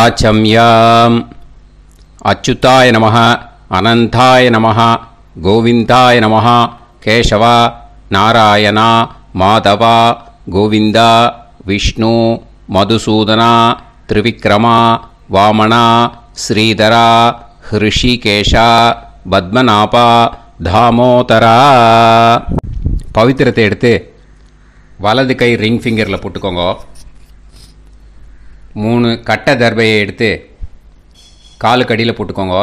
ஆச்சம்யாம். அச்சுதாய நமஹ, அனந்தாய நமஹ, கோவிந்தாய நமஹ, கேசவா, நாராயணா, மாதவா, கோவிந்தா, விஷ்ணு, மதுசூதனா, திரிவிக்ரமா, வாமனா, ஸ்ரீதரா, ஹிருஷிகேஷா, பத்மநாபா, தாமோதரா. பவித்திரத்தை எடுத்து வலது கை ரிங் ஃபிங்கரில் போட்டுக்கோங்க. 3 கட்டை தர்பையை எடுத்து காலுக்கடியில் போட்டுக்கோங்க.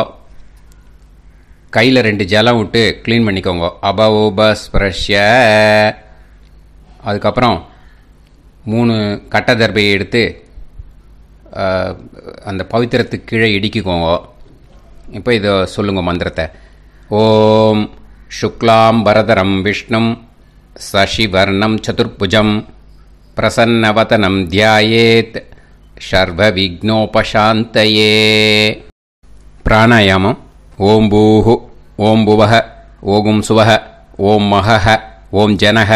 கையில் 2 ஜலம் விட்டு க்ளீன் பண்ணிக்கோங்க. அபவோபஸ்பிரஷ்ய. அதுக்கப்புறம் 3 கட்டை தர்பையை எடுத்து அந்த பவித்திரத்துக்கு கீழே இடிக்கிக்கோங்க. இப்போ இதை சொல்லுங்க மந்திரத்தை. ஓம் சுக்லாம் வரதரம் விஷ்ணும் சசிவர்ணம் சதுர்புஜம் பிரசன்னவதனம் தியாயேத் சர்வ விக்னோபசாந்தயே. பிராணாயாமம். ஓம் பூஹு, ஓம் புவஹ, ஓகும் சுவஹ, ஓம் மஹஹ, ஓம் ஜனஹ,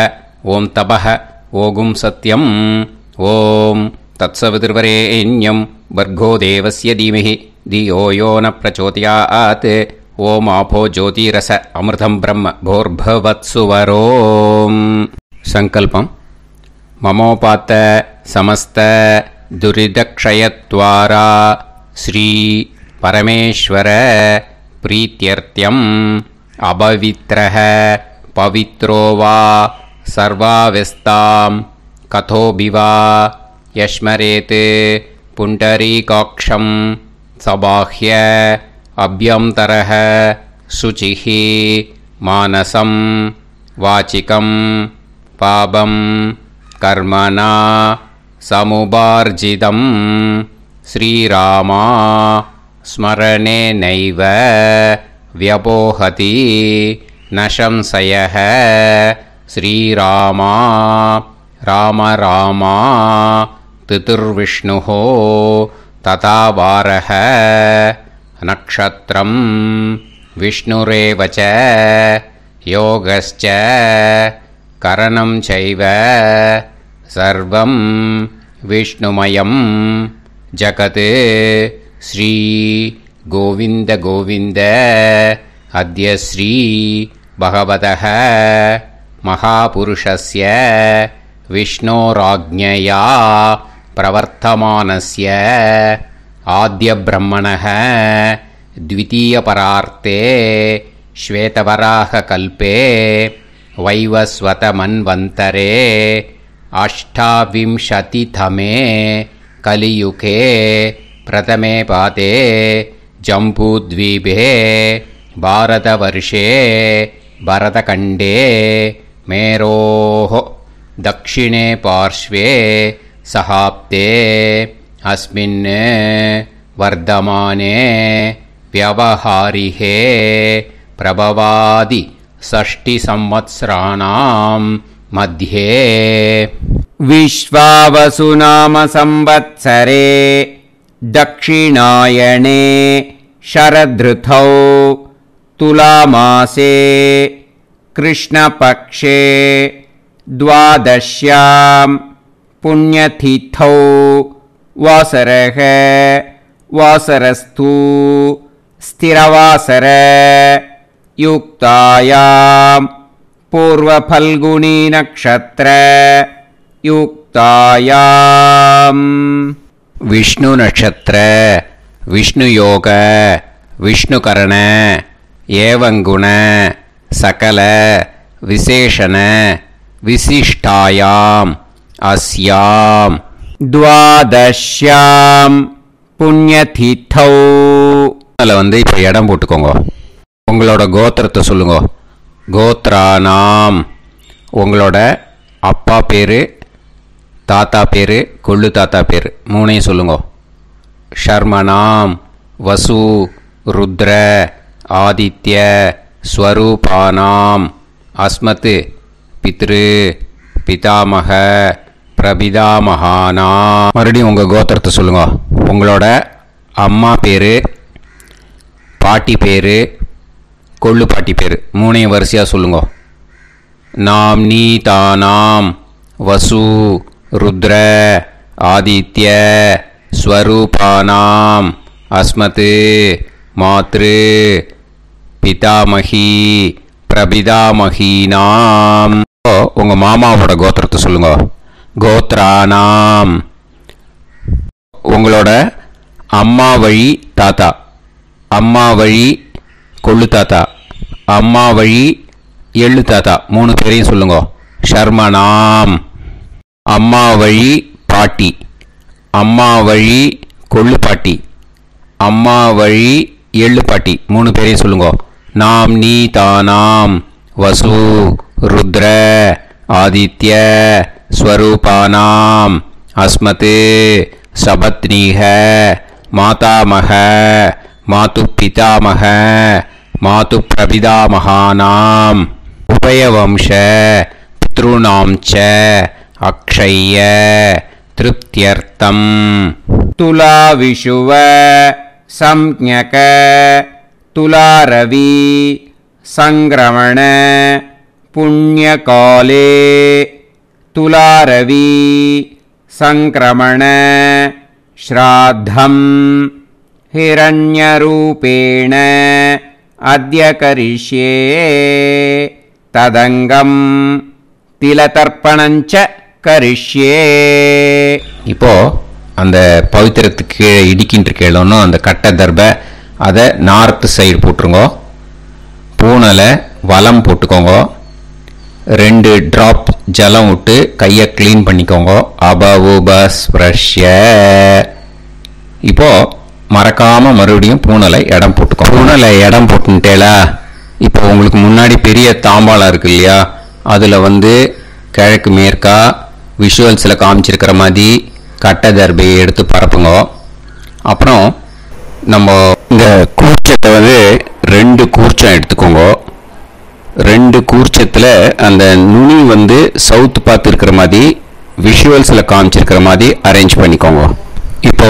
ஓம் தபஹ, ஓகும் சத்யம். ஓம் தத்சவிதுர்வரேண்யம் வர்கோ தேவஸ்ய தீமஹி தியோ யோ ந பிரச்சோதயாத். ஓம் ஆபோ ஜோதிரச அமிர்தம் பிரம்ம போர்பவத்சுவரோம். சங்கல்பம். மமோபாத்த சமஸ்த துரிதக்ஷயத்வாரா ஸ்ரீ பரமேஸ்வர பிரீத்யர்த்தியம் அபவித்ரஹ பவித்ரோ வா சர்வாவஸ்தாம் கதோபிவா யஸ்மரேத் புண்டரீகாக்ஷம் சபாஹ்ய அப்யந்தரஹ சுசிஹ மானசம் வாசிகம் பாபம் கர்மணா சமுபார்ஜிதம் ஸ்ரீராமா ஸ்மரணேனைவ வ்யபோஹதி நசம்சயஹ. ஸ்ரீராமா ராம ராமா திதிர்விஷ்ணுஹ ததா வாரஹ. நக்ஷத்ரம் விஷ்ணுரேவ ச யோகஸ்ச கரணம் சைவ சர்வம் விஷ்ணுமயம் ஜகத். ஸ்ரீ கோவிந்த கோவிந்த அத்ய ஸ்ரீ பகவதः மகாபுருஷஸ்ய விஷ்ணோராஜ்ஞயா பிரவர்த்தமானஸ்ய ஆத்ய பிரம்மணः த்விதீயபரார்த்தே ஸ்வேதவராக கல்பே வைவஸ்வத மன்வந்தரே அஷ்டாவிம்சதிதமே கலியுகே பிரதமே பாதே ஜம்பூத்வீபே பாரதவர்ஷே பரதகண்டே மேரோः தக்ஷிணே பார்ஷ்வே சஹாப்தே அஸ்மின் வர்தமானே व्यवहारिहे प्रभवादि षष्टि संवत्सराणाम् मध्ये विश्वावसु नाम संवत्सरे दक्षिणायणे शरदृतौ तुलामासे कृष्णपक्षे द्वादश्यां पुण्यतिथौ वासरः वासरस्तु स्थिरवासर युक्तायां पूर्वफल्गुनी नक्षत्र युक्तायां विष्णु नक्षत्र विष्णु योग विष्णुकरण एवं गुण सकल विशेषण विशिष्टायां अस्यां द्वादश्यां புண்ணியதீத்தௌ. அதில் இப்போ இடம் போட்டுக்கோங்க. உங்களோட கோத்திரத்தை சொல்லுங்க. கோத்ரானாம். உங்களோட அப்பா பேர், தாத்தா பேர், கொள்ளு தாத்தா பேர் 3ஐயும் சொல்லுங்க. ஷர்மனாம் வசு ருத்ர ஆதித்ய ஸ்வரூபானாம் அஸ்மத் பித்ரு பிதாமக பிரபிதாமகானா. மறுபடியும் உங்கள் கோத்திரத்தை சொல்லுங்க. உங்களோட அம்மா பேர், பாட்டி பேர், கொள்ளு பாட்டி பேர் 3ஐயும் வரிசையாக சொல்லுங்க. நாம் நீ தானாம் வசு ருத்ர ஆதித்ய ஸ்வரூபானாம் அஸ்மத் மாத்ரு பிதாமகி பிரபிதாமகீனாம். உங்கள் மாமாவோட கோத்திரத்தை சொல்லுங்க. கோத்ரானாம். உங்களோட அம்மா வழி தாத்தா, அம்மா வழி கொள்ளு தாத்தா, அம்மா வழி எள்ளு தாத்தா, 3 பேரையும் சொல்லுங்க. ஷர்மனாம். அம்மா வழி பாட்டி, அம்மா வழி கொள்ளு பாட்டி, அம்மா வழி எள்ளு பாட்டி, 3 பேரையும் சொல்லுங்க. நாம் நீ தானாம் வசு ருத்ர ஆதித்ய ஸ்வரூபானாம் அஸ்மத் சபத்னீஹ மாதாமக மாது பிதாமக மாது பிரபிதாமகானாம் உபயவம்ச பித்ருணாம் ச அக்ஷய்ய திருப்தியர்த்தம். துலா விஷுவ சம்ஞக துலாரவி சங்கிரமண புண்ணியகாலே துலாரவி சங்கிரமண ஸ்ராத்தம் ஹிரண்யரூபேண அத்ய கரிஷ்யே ததங்கம் திலதர்ப்பணஞ்ச கரிஷ்யே. இப்போ அந்த பவித்திரத்துக்கு கீழே இடிக்கின்ற கேளோன்னு அந்த கட்டை தர்பை அதை நார்த்து சைடு போட்டுருங்க. பூனலை வலம் போட்டுக்கோங்க. 2 ட்ராப் ஜலம் விட்டு கையை க்ளீன் பண்ணிக்கோங்க. அபவுபஸ்ப்ரஷ்ய. இப்போ மறக்காம மறுபடியும் பூனலை இடம் போட்டுக்கோங்க. பூனலை இடம் போட்டுட்டேலா. இப்போ உங்களுக்கு முன்னாடி பெரிய தாம்பாளம் இருக்கு இல்லையா, அதில் கிழக்கு மேற்கா விஷுவல்ஸில் காமிச்சிருக்கிற மாதிரி கட்டை தர்பையை எடுத்து பரப்புங்க. அப்புறம் நம்ம இந்த கூர்ச்சத்தை 2 கூர்ச்சம் எடுத்துக்கோங்க. 2 கூர்ச்சத்தில் அந்த நுனி சவுத் பார்த்து இருக்கிற மாதிரி விஷுவல்ஸில் காமிச்சிருக்கிற மாதிரி அரேஞ்ச் பண்ணிக்கோங்க. இப்போ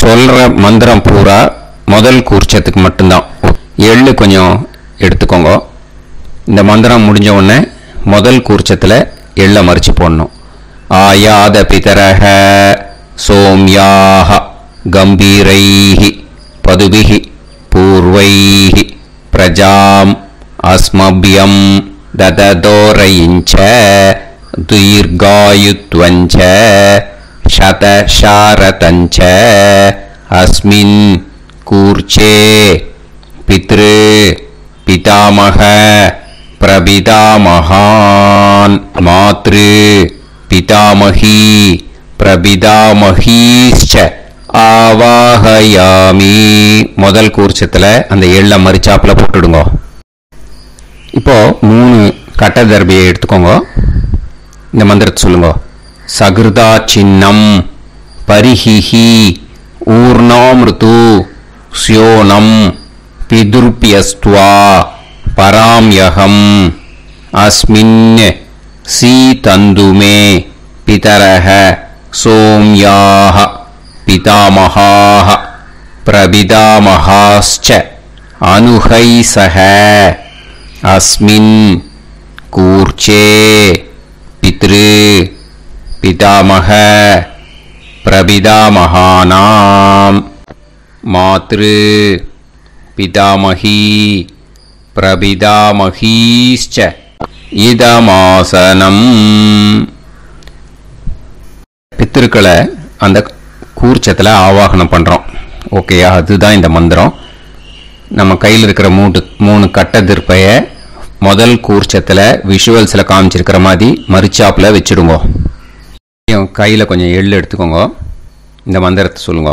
சொல்கிற மந்திரம் பூரா முதல் கூர்ச்சத்துக்கு மட்டும்தான். எள்ளு கொஞ்சம் எடுத்துக்கோங்க. இந்த மந்திரம் முடிஞ்ச உடனே முதல் கூர்ச்சத்தில் எள்ளை மறித்து போடணும். ஆயாத பிதரஹ சோம்யாக கம்பீரைஹி பதுபிஹி பூர்வைஹி பிரஜாம் அஸ்மபியம் தததோரயிஞ்ச தீர்காயுத்வஞ்ச சதசாரதஞ்ச அஸ்மின் கூர்ச்சே பித்ரு பிதாமக பிரபிதாமகான் மாத்ரு பிதாமகி பிரபிதாமகீஸ்ச ஆவாஹயாமி. முதல் கூர்ச்சத்தில் அந்த எள்ளை மறிச்சாப்பில் போட்டுடுங்க. இப்போ 3 கட்டை தர்பையை எடுத்துக்கோங்க. இந்த மந்திரத்தை சொல்லுங்க. சகிருதா சின்னம் பரிஹிஹி ஊர்ணாமிருது ஸ்யோனம் பிதுர்பியஸ்துவா பராம்யகம் அஸ்மின் சீதந்துமே பிதரஹ சோம்யாஹ பிதாமகாஹ பிரபிதாமகாஸ்ச அனுஹைசஹ அஸ்மின் கூர்ச்சே பித்ரு பிதாமக பிரபிதாமகானாம் மாத்ரு பிதாமகி பிரபிதாமகீஸ்ச இதமாசனம். பித்திருக்களை அந்த கூர்ச்சத்தில் ஆவாகனம் பண்ணுறோம். ஓகேயா? அதுதான் இந்த மந்திரம். நம்ம கையில் இருக்கிற 3 கட்டை திருப்பையை முதல் கூர்ச்சத்தில் விஷுவல்ஸில் காமிச்சிருக்கிற மாதிரி மறிச்சாப்பில் வச்சுடுங்க. கையில் கொஞ்சம் எள்ளு எடுத்துக்கோங்க. இந்த மந்திரத்தை சொல்லுங்க.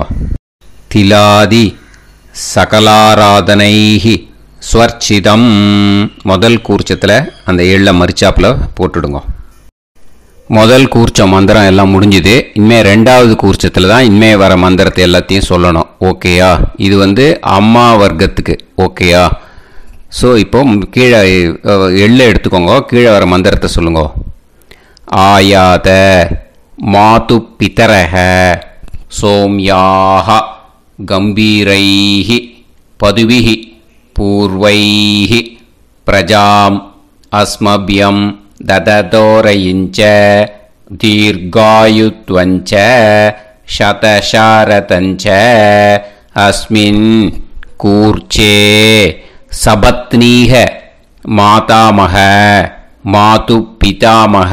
திலாதி சகலாராதனைஹி ஸ்வர்ச்சிதம். முதல் கூர்ச்சத்தில் அந்த எள்ளை மறிச்சாப்பில் போட்டுடுங்க. முதல் கூர்ச்சம் மந்திரம் எல்லாம் முடிஞ்சுது. இனிமேல் 2வது கூர்ச்சத்தில் தான் இனிமேல் வர மந்திரத்தை எல்லாத்தையும் சொல்லணும். ஓகேயா? இது அம்மா வர்க்கத்துக்கு. ஓகேயா? ஸோ இப்போ கீழே எள்ளை எடுத்துக்கோங்க. கீழே வர மந்திரத்தை சொல்லுங்க. ஆயாத மாது பிதரஹ சோம்யாக கம்பீரைஹி பதுவிஹி பூர்வைஹி பிரஜாம் அஸ்மபியம் தததோரயிஞ்ச தீர்காயுத்வஞ்ச शतशारतञ्च अस्मिन् कूर्चे सपत्नीः मातामह मातुपितामह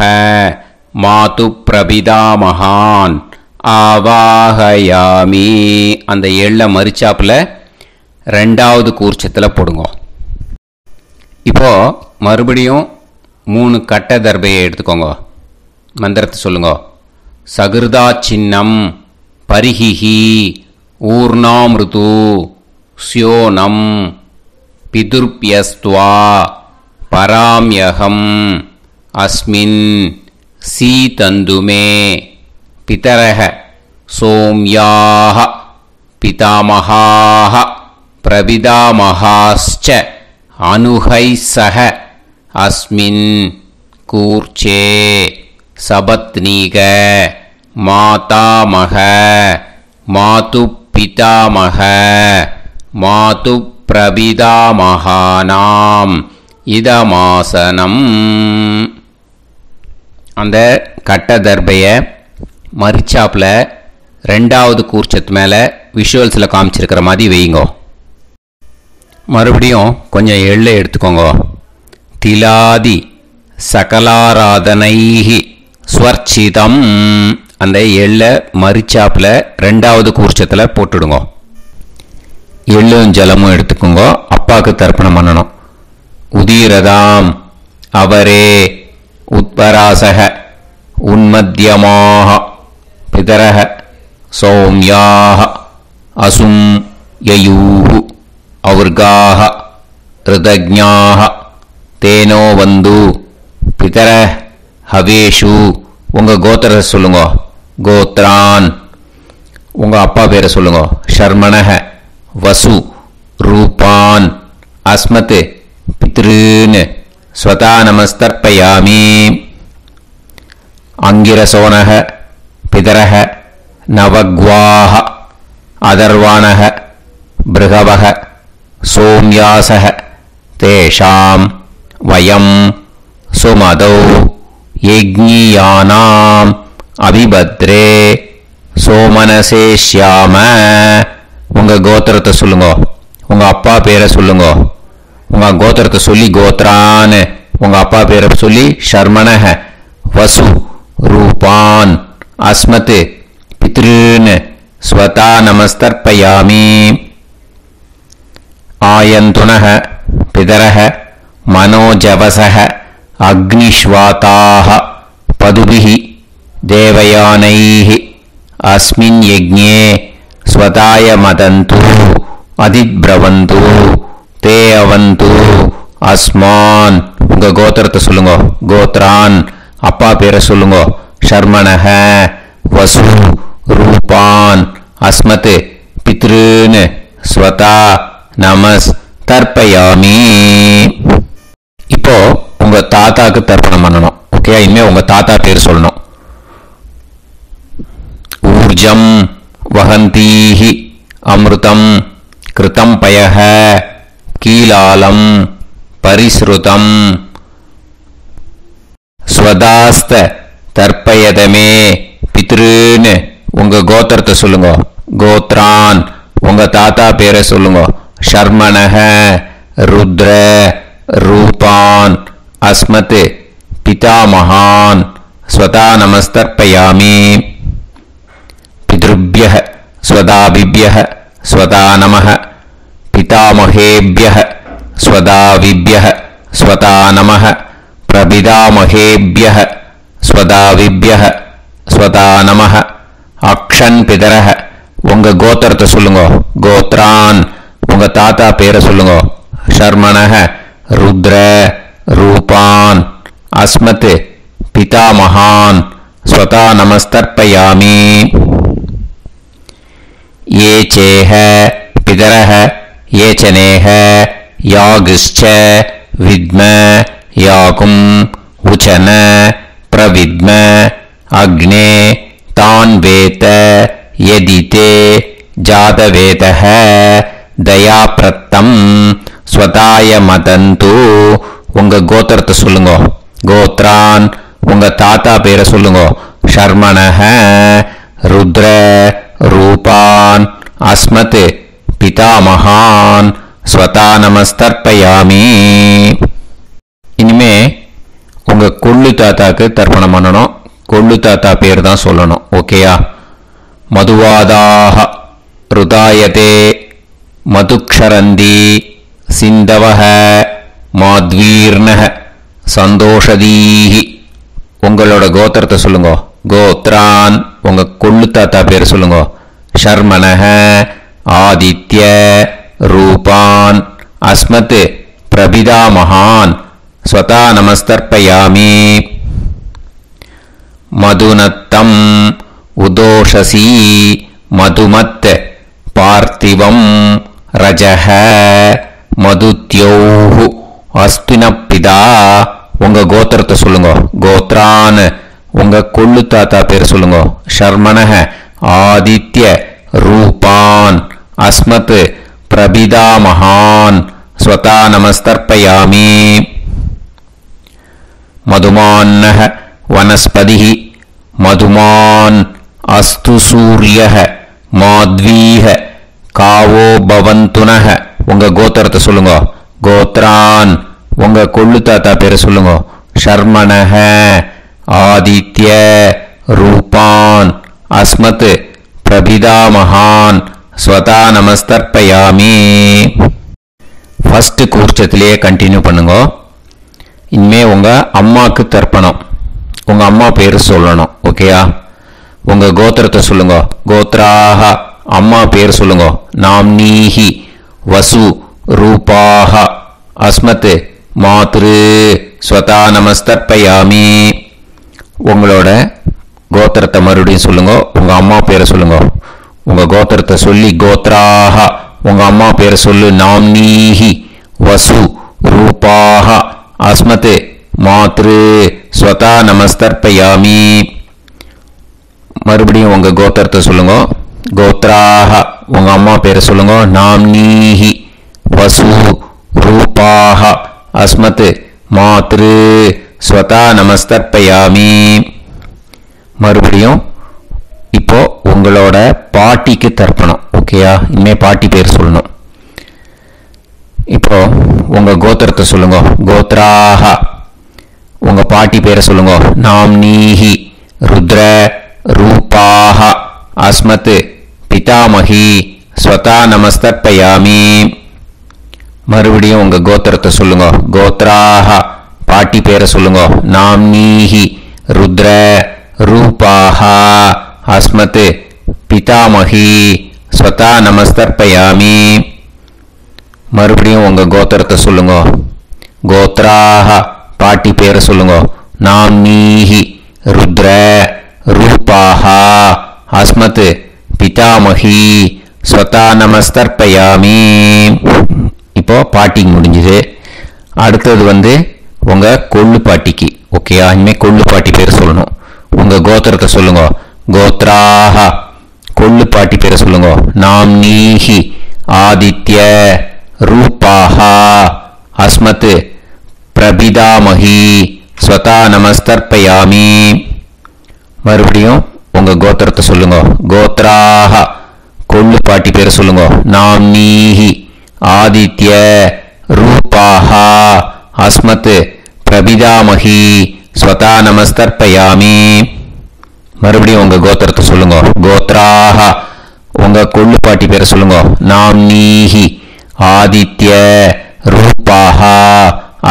मातुप्रपितामहान् ஆவாஹயாமி. அந்த எள்ள மரிச்சாப்பில் ரெண்டாவது கூர்ச்சத்தில் போடுங்க. இப்போது மறுபடியும் 3 கட்ட தர்பையை எடுத்துக்கோங்க. மந்திரத்தை சொல்லுங்க. சகிருதா சின்னம் பரிஹிஹி ஊர்ணாமிருது ஸ்யோனம் பிதுர்பியஸ்துவா பராம்யகம் அஸ்மின் சீதந்துமே பிதரஹ சோம்யாஹ பிதாமஹாஹ பிரபிதாமஹாஸ்ச அனுஹைசஹ அஸ்மின் கூர்ச்சே சபத்னீக மாதாமஹ மாதுப்பிதாமஹ மாதுப்பிரபிதாமஹானாம் இதமாசனம். அந்த கட்ட தர்பையை மரிச்சாப்பில் ரெண்டாவது கூர்ச்சத்து மேலே விஷுவல்ஸில் காமிச்சிருக்கிற மாதிரி வைங்கோ. மறுபடியும் கொஞ்சம் எள்ளை எடுத்துக்கோங்க. திலாதி சகலாராதனைஹி ஸ்வர்ச்சிதம். அந்த எள்ளை மரிச்சாப்பில் ரெண்டாவது கூர்ச்சத்தில் போட்டுடுங்க. எள்ளும் ஜலமும் எடுத்துக்கோங்க. அப்பாவுக்கு தர்ப்பணம் பண்ணணும். உதீரதாம் அவரே உத்பராசக உன்மத்யமாக பிதரஹ சௌம்யாக அசும் யயூஹு அவர்காக ரிதஜ்ஞாக தேனோ வந்து பிதர ஹவேஷு. உங்கள் கோத்திரத்தை சொல்லுங்க. கோத்ரான். உங்கள் அப்பா பேரை சொல்லுங்க. ஷர்மணஹ வசு ரூபான் அஸ்மத் பித்ருன் ஸ்வதா நமஸ்தர்ப்பயாமி. அங்கிரசோனஹ பிதரஹ நவக்வாஹ அதர்வாணஹ பிருகவஹ சோம்யாசஹ தேஷாம் வயம் சுமதௌ யஜ்ஞியானாம் அபிபத்ரே சோமனசேஷ்யாம. உங்கள் கோத்திரத்தை சொல்லுங்க. உங்கள் அப்பா பேரை சொல்லுங்க. உங்கள் கோத்திரத்தை சொல்லி கோத்ரான். உங்கள் அப்பா பேரை சொல்லி ஷர்மணஹ வசு ரூபான் அஸ்மத் பித்ருன் ஸ்வதா நமஸ்தர்ப்பயாமி. ஆயந்துனஹ பிதரஹ மனோஜவசஹ அக்னிஷ்வாதாஹ பதுபிஹி தேவயானைஹ அஸ்மின் யஜ்ஞே ஸ்வதாய மதந்து அதிப்ரவந்து தே அவது அஸ்மான். உங்கள் கோத்திரத்தை சொல்லுங்க. கோத்ரான். அப்பா பேரை சொல்லுங்க. ஷர்மணஹ வசு ரூபான் அஸ்மத் பித்ருன் ஸ்வதா நமஸ் தர்ப்பயாமி. இப்போ உங்க தாத்தாக்கு தர்ப்பணம் பண்ணணும். ஓகே, இனிமே உங்க தாத்தா பேர் சொல்லணும். ஊர்ஜம் வஹந்தீஹி அமிர்தம் கிருதம் பயஹ கீலாலம் பரிஸ்ருதம் ஸ்வதாஸ்த தர்ப்பயதமே பித்ருன்னு. உங்க கோத்திரத்தை சொல்லுங்க. கோத்ரான். உங்க தாத்தா பேரை சொல்லுங்க. ஷர்மணஹ ருத்ர ரூபான் அஸ்மத் பிதாமஹான் ஸ்வதா நமஸ்தர்ப்பயாமி. பித்ருப்யஹ ஸ்வதாபிப்யஹ ஸ்வதா நமஹ பிதாமஹேப்யஹ ஸ்வதாவிப்யஹ ஸ்வதா நமஹ பிரபிதாமஹேப்யஹ ஸ்வதாவிப்யஹ ஸ்வதா நமஹ. அக்ஷன் பிதரஹ. உங்க கோத்திரத்தை சொல்லுங்க. கோத்ரான். உங்க தாத்தா பேரை சொல்லுங்க. ஷர்மணஹ ருத்ர ரூபான் அஸ்மத் பிதாமஹான் ஸ்வதா நமஸ்தர்ப்பயாமி. ये चेह पितरः ये चनेह यागश्च विद्म याकुम् उचन प्रविद्म अग्ने तान् वेत यदिते जातवेतः दयाप्रत्तम् स्वताय मदन्तु. உங்க கோத்திரத்தை சொல்லுங்க. கோத்ரான். உங்க தாத்தா பேரை சொல்லுங்க. ஷர்மணஹ रुद्र रूपान् अस्मत् पितामहान् स्वता नमस्तर्पयामि. இனிமே உங்க கொள்ளு தாத்தாக்கு தர்ப்பணம் பண்ணணும். கொள்ளு தாத்தா பேர் தான் சொல்லணும். ஓகேயா? மதுவாதாக ருதாயதே மதுக்ஷரந்தி சிந்தவஹ மாத்வீர்ணஹ சந்தோஷதீஹி. உங்களோட கோத்திரத்தை சொல்லுங்க. கோத்ரான் உங்க கொள்ளு தாத்தா பேர் சொல்லுங்க. ஷர்மணஹ ஆதித்ய ரூபான் அஸ்மத் பிரபிதாமஹான் ஸ்வதா நமஸ்தர்ப்பயாமி. மதுநத்தம் உதோஷசி மதுமத் பார்த்திவம் ரஜஹ மதுத்யோஹு அஸ்பினப்பிதா. உங்க கோத்திரத்தை சொல்லுங்க. கோத்ரான் உங்க கொள்ளு தாத்தா பேர் சொல்லுங்க. ஷர்மணஹ ஆதித்ய ரூபான் அஸ்மத் பிரபிதாமஹான் ஸ்வதா நமஸ்தர்ப்பயாமி. மதுமான்னஹ வனஸ்பதிஹி மதுமான் அஸ்து சூரியஹ மாத்வீஹ காவோ பவந்துனஹ. உங்க கோத்திரத்தை சொல்லுங்க. கோத்ரான் உங்க கொள்ளு தாத்தா பேரை சொல்லுங்க. ஷர்மணஹ ஆதித்ய ரூபான் அஸ்மத் பிரபிதாமஹான் ஸ்வதா நமஸ்தர்ப்பயாமி. ஃபர்ஸ்ட் கூர்ச்சத்திலேயே கண்டினியூ பண்ணுங்க. இனிமே உங்க அம்மாக்கு தர்ப்பணம். உங்க அம்மா பேரு சொல்லணும். ஓகேயா? உங்க கோத்திரத்தை சொல்லுங்க. கோத்ராஹ அம்மா பேர் சொல்லுங்க. நாம்னீஹி வசு ரூபாஹ அஸ்மத் மாத்ரு ஸ்வதா நமஸ்தர்ப்பயாமி. உங்களோட கோத்திரத்தை மறுபடியும் சொல்லுங்க. உங்க அம்மா பேரை சொல்லுங்க. உங்க கோத்திரத்தை சொல்லி கோத்ராஹ உங்க அம்மா பேரை சொல்லு. நாம்னீஹி வசு ரூபாஹ அஸ்மத் மாத்ரு ஸ்வதா நமஸ்தர்ப்பயாமி. மறுபடியும் உங்க கோத்திரத்தை சொல்லுங்க. கோத்ராஹ உங்க அம்மா பேரை சொல்லுங்க. நாம்னீஹி வசு ரூபாஹ அஸ்மத் மாத்ரு ஸ்வதா நமஸ்தர்ப்பயாமி. மறுபடியும் இப்போ உங்களோட பாட்டிக்கு தர்ப்பணம். ஓகேயா? இனிமே பாட்டி பேர் சொல்லணும். இப்போ உங்க கோத்திரத்தை சொல்லுங்க. கோத்ராஹ உங்க பாட்டி பேரை சொல்லுங்க. நாம்னீஹி ருத்ர ரூபாஹ அஸ்மத் பிதாமஹி ஸ்வதா நமஸ்தர்ப்பயாமி. மறுபடியும் உங்க கோத்திரத்தை சொல்லுங்க. கோத்ராஹ பாட்டி பேரை சொல்லுங்க. நாம்னீஹி ருத்ர ரூபாஹ அஸ்மத் பிதாமஹி ஸ்வதா நமஸ்தர்ப்பயாமி. மறுபடியும் உங்க கோத்திரத்தை சொல்லுங்க. கோத்ராஹ பாட்டி பேரை சொல்லுங்க. நாம்னீஹி ருத்ர ரூபாஹ அஸ்மத் பிதாமஹி ஸ்வதா நமஸ்தர்ப்பயாமி. இப்போ பாட்டிக்கு முடிஞ்சுது. அடுத்தது உங்க கொள்ளு பாட்டிக்கு. ஓகேயா? இனிமேல் கொள்ளு பாட்டி பேர் சொல்லணும். உங்க கோத்திரத்தை சொல்லுங்க. கோத்ராஹ கொள்ளு பாட்டி பேரை சொல்லுங்க. நாம்னீஹி ஆதித்ய ரூபாஹ அஸ்மத் பிரபிதாமஹி ஸ்வதா நமஸ்தர்ப்பயாமி. மறுபடியும் உங்க கோத்திரத்தை சொல்லுங்க. கோத்ராஹ கொள்ளு பாட்டி பேரை சொல்லுங்க. நாம்னீஹி ஆதித்ய ரூபாஹ அஸ்மத் பிரபிதாமஹி ஸ்வதா நமஸ்தர்ப்பயாமி. மறுபடியும் உங்க கோத்திரத்தை சொல்லுங்க. கோத்ராஹ உங்க கொள்ளு பாட்டி பேரை சொல்லுங்க. நாம்னீஹி ஆதித்ய ரூபாஹ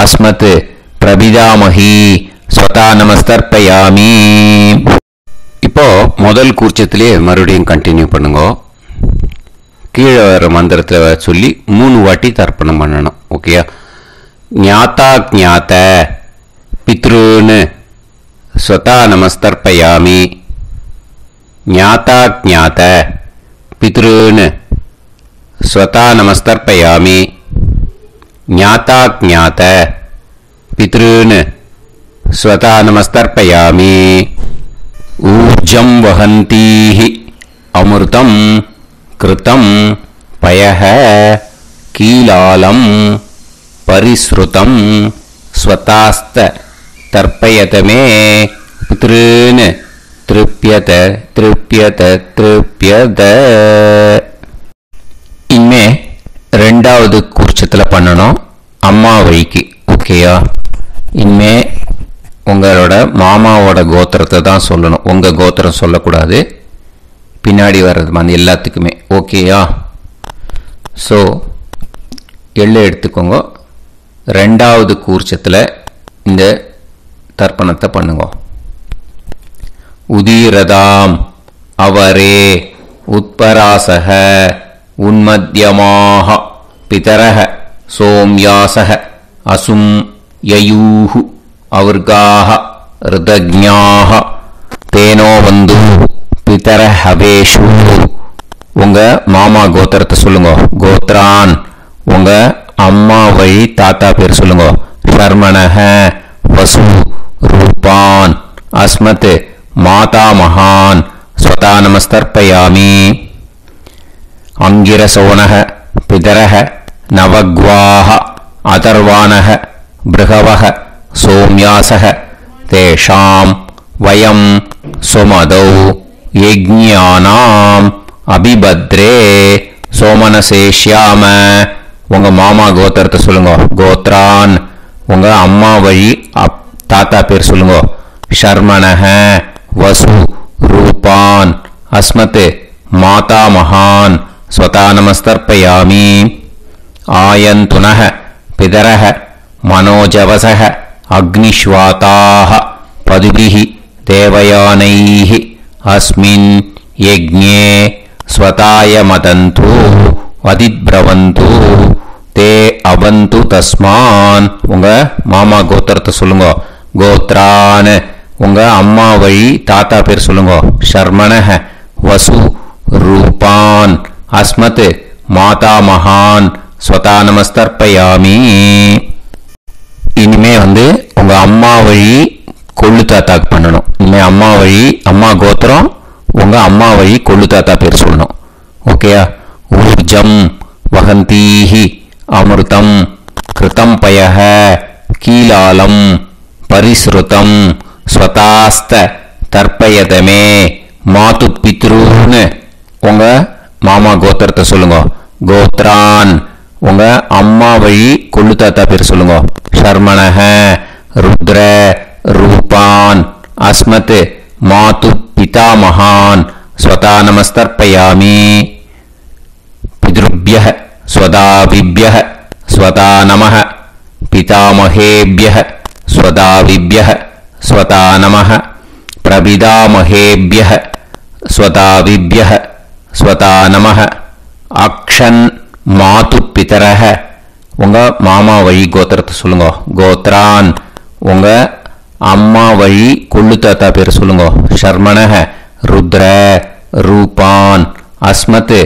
அஸ்மத் பிரபிதாமஹி ஸ்வதா நமஸ்தர்ப்பயாமி. இப்போ முதல் கூர்ச்சத்திலே மறுபடியும் கண்டினியூ பண்ணுங்க. கீழே வர மந்திரத்தை சொல்லி 3 வாட்டி தர்ப்பணம் பண்ணணும். ஓகேயா? ஞாதா ஞாத பித்ருன்னு ஸ்வதா நமஸ்தர்ப்பயாமி. ஞாதா ஞாத பித்ருன்னு ஸ்வதா நமஸ்தர்ப்பயாமி. ஞாதா ஞாத பித்ருன்னு ஸ்வதா நமஸ்தர்ப்பயாமி. ஊர்ஜம் வஹந்தீஹி அமிர்தம் கிருதம் பயஹ கீலாலம் பரிஸ்ருதம் ஸ்வதாஸ்த தர்ப்பயதமே பித்ருன்னு திருப்யத திருப்யத திருப்யத. இனிமே ரெண்டாவது கூர்ச்சத்தில் பண்ணணும், அம்மா வழிக்கு. ஓகேயா? இனிமே உங்களோட மாமாவோட கோத்திரத்தை தான் சொல்லணும், உங்கள் கோத்திரம் சொல்லக்கூடாது. பின்னாடி வர்றது வந்து எல்லாத்துக்குமே. ஓகேயா? ஸோ எள்ளு எடுத்துக்கோங்க. ரெண்டாவது கூர்ச்சத்தில் இந்த தர்ப்பணத்தை பண்ணுங்க. உதீரதாம் அவரே உத்பராசக உன்மத்யமாக பிதரக சோம்யாசக அசும் யயூஹு அவர்காக ருதஜ்ஞாக தேனோ வந்து பிதர ஹவேஷு. உங்க மாமா கோத்திரத்தை சொல்லுங்க. கோத்ரான் உங்க அம்மா வழி தாத்தா பேர் சொல்லுங்க. ஷர்மணஹ வசு ரூபான் அஸ்மத் மாதா மகான் ஸ்வதா நமஸ்தர்ப்பயாமி. அங்கிரசோனஹ பிதரஹ நவக்வாஹ அதர்வானஹ பிருகவஹ சோம்யாசஹ தேஷாம் வயம் சுமதௌ யஜ்ஞானாம் அபிபத்ரே சோமனசேஷ்யாம. உங்க மாமா கோத்திரத்தை சொல்லுங்க. கோத்ரான் உங்க அம்மா வழி தாத்தா பேர் சொல்லுங்க. ஷர்மணஹ வசு ரூபான் அஸ்மத் மாதா மகான் ஸ்வதா நமஸ்தர்ப்பயாமி. ஆயந்துனஹ பிதரஹ மனோஜவசஹ அக்னிஷ்வாதாஹ பதுபிஹி தேவயானைஹ அஸ்மின் யஜ்ஞே ஸ்வதாய மதந்து வதித்ப்ரவந்து தே அவந்து தஸ்மான். உங்க மாமா கோத்திரத்தை சொல்லுங்க. கோத்ரான் உங்க அம்மா வழி தாத்தா பேர் சொல்லுங்க. ஷர்மணஹ வசு ரூபான் அஸ்மத் மாதா மகான் ஸ்வதா நமஸ்தர்ப்பயாமி. இனிமே வந்து உங்க அம்மா வழி கொள்ளு தாத்தாக்கு பண்ணணும். இனிமே அம்மா வழி அம்மா கோத்திரம் உங்க அம்மா வழி கொள்ளு தாத்தா பேர் சொல்லணும். ஓகேயா? ஊர்ஜம் வகந்தீஹி அமிர்தம் கிருதம் பயஹ கீலாலம் பரிஸ்ருதம் ஸ்வதாஸ்த தர்ப்பயதமே மாது பித்ருன்னு. உங்க மாமா கோத்திரத்தை சொல்லுங்க. கோத்ரான் உங்க அம்மா வழி கொள்ளு தாத்தா பேர் சொல்லுங்க. ஷர்மணஹ ருத்ர ரூபான் அஸ்மத் மாது பிதா மகான் ஸ்வதா நமஸ்தர்ப்பயாமி. பித்ருப்யஹ ஸ்வதாவிப்யஹ ஸ்வதா நமஹ பிதாமஹேப்யஹ ஸ்வதாவிப்யஹ ஸ்வதா நமஹ பிரபிதாமஹேப்யஹ ஸ்வதாவிப்யஹ ஸ்வதா நமஹ. அக்ஷன் மாது பிதரஹ உங்க மாமா வழி கோத்திரத்தை சொல்லுங்க. கோத்ரான் உங்க அம்மா வழி கொள்ளு தாத்தா பேர் சொல்லுங்க. ஷர்மணஹ ருத்ர ரூபான் அஸ்மத்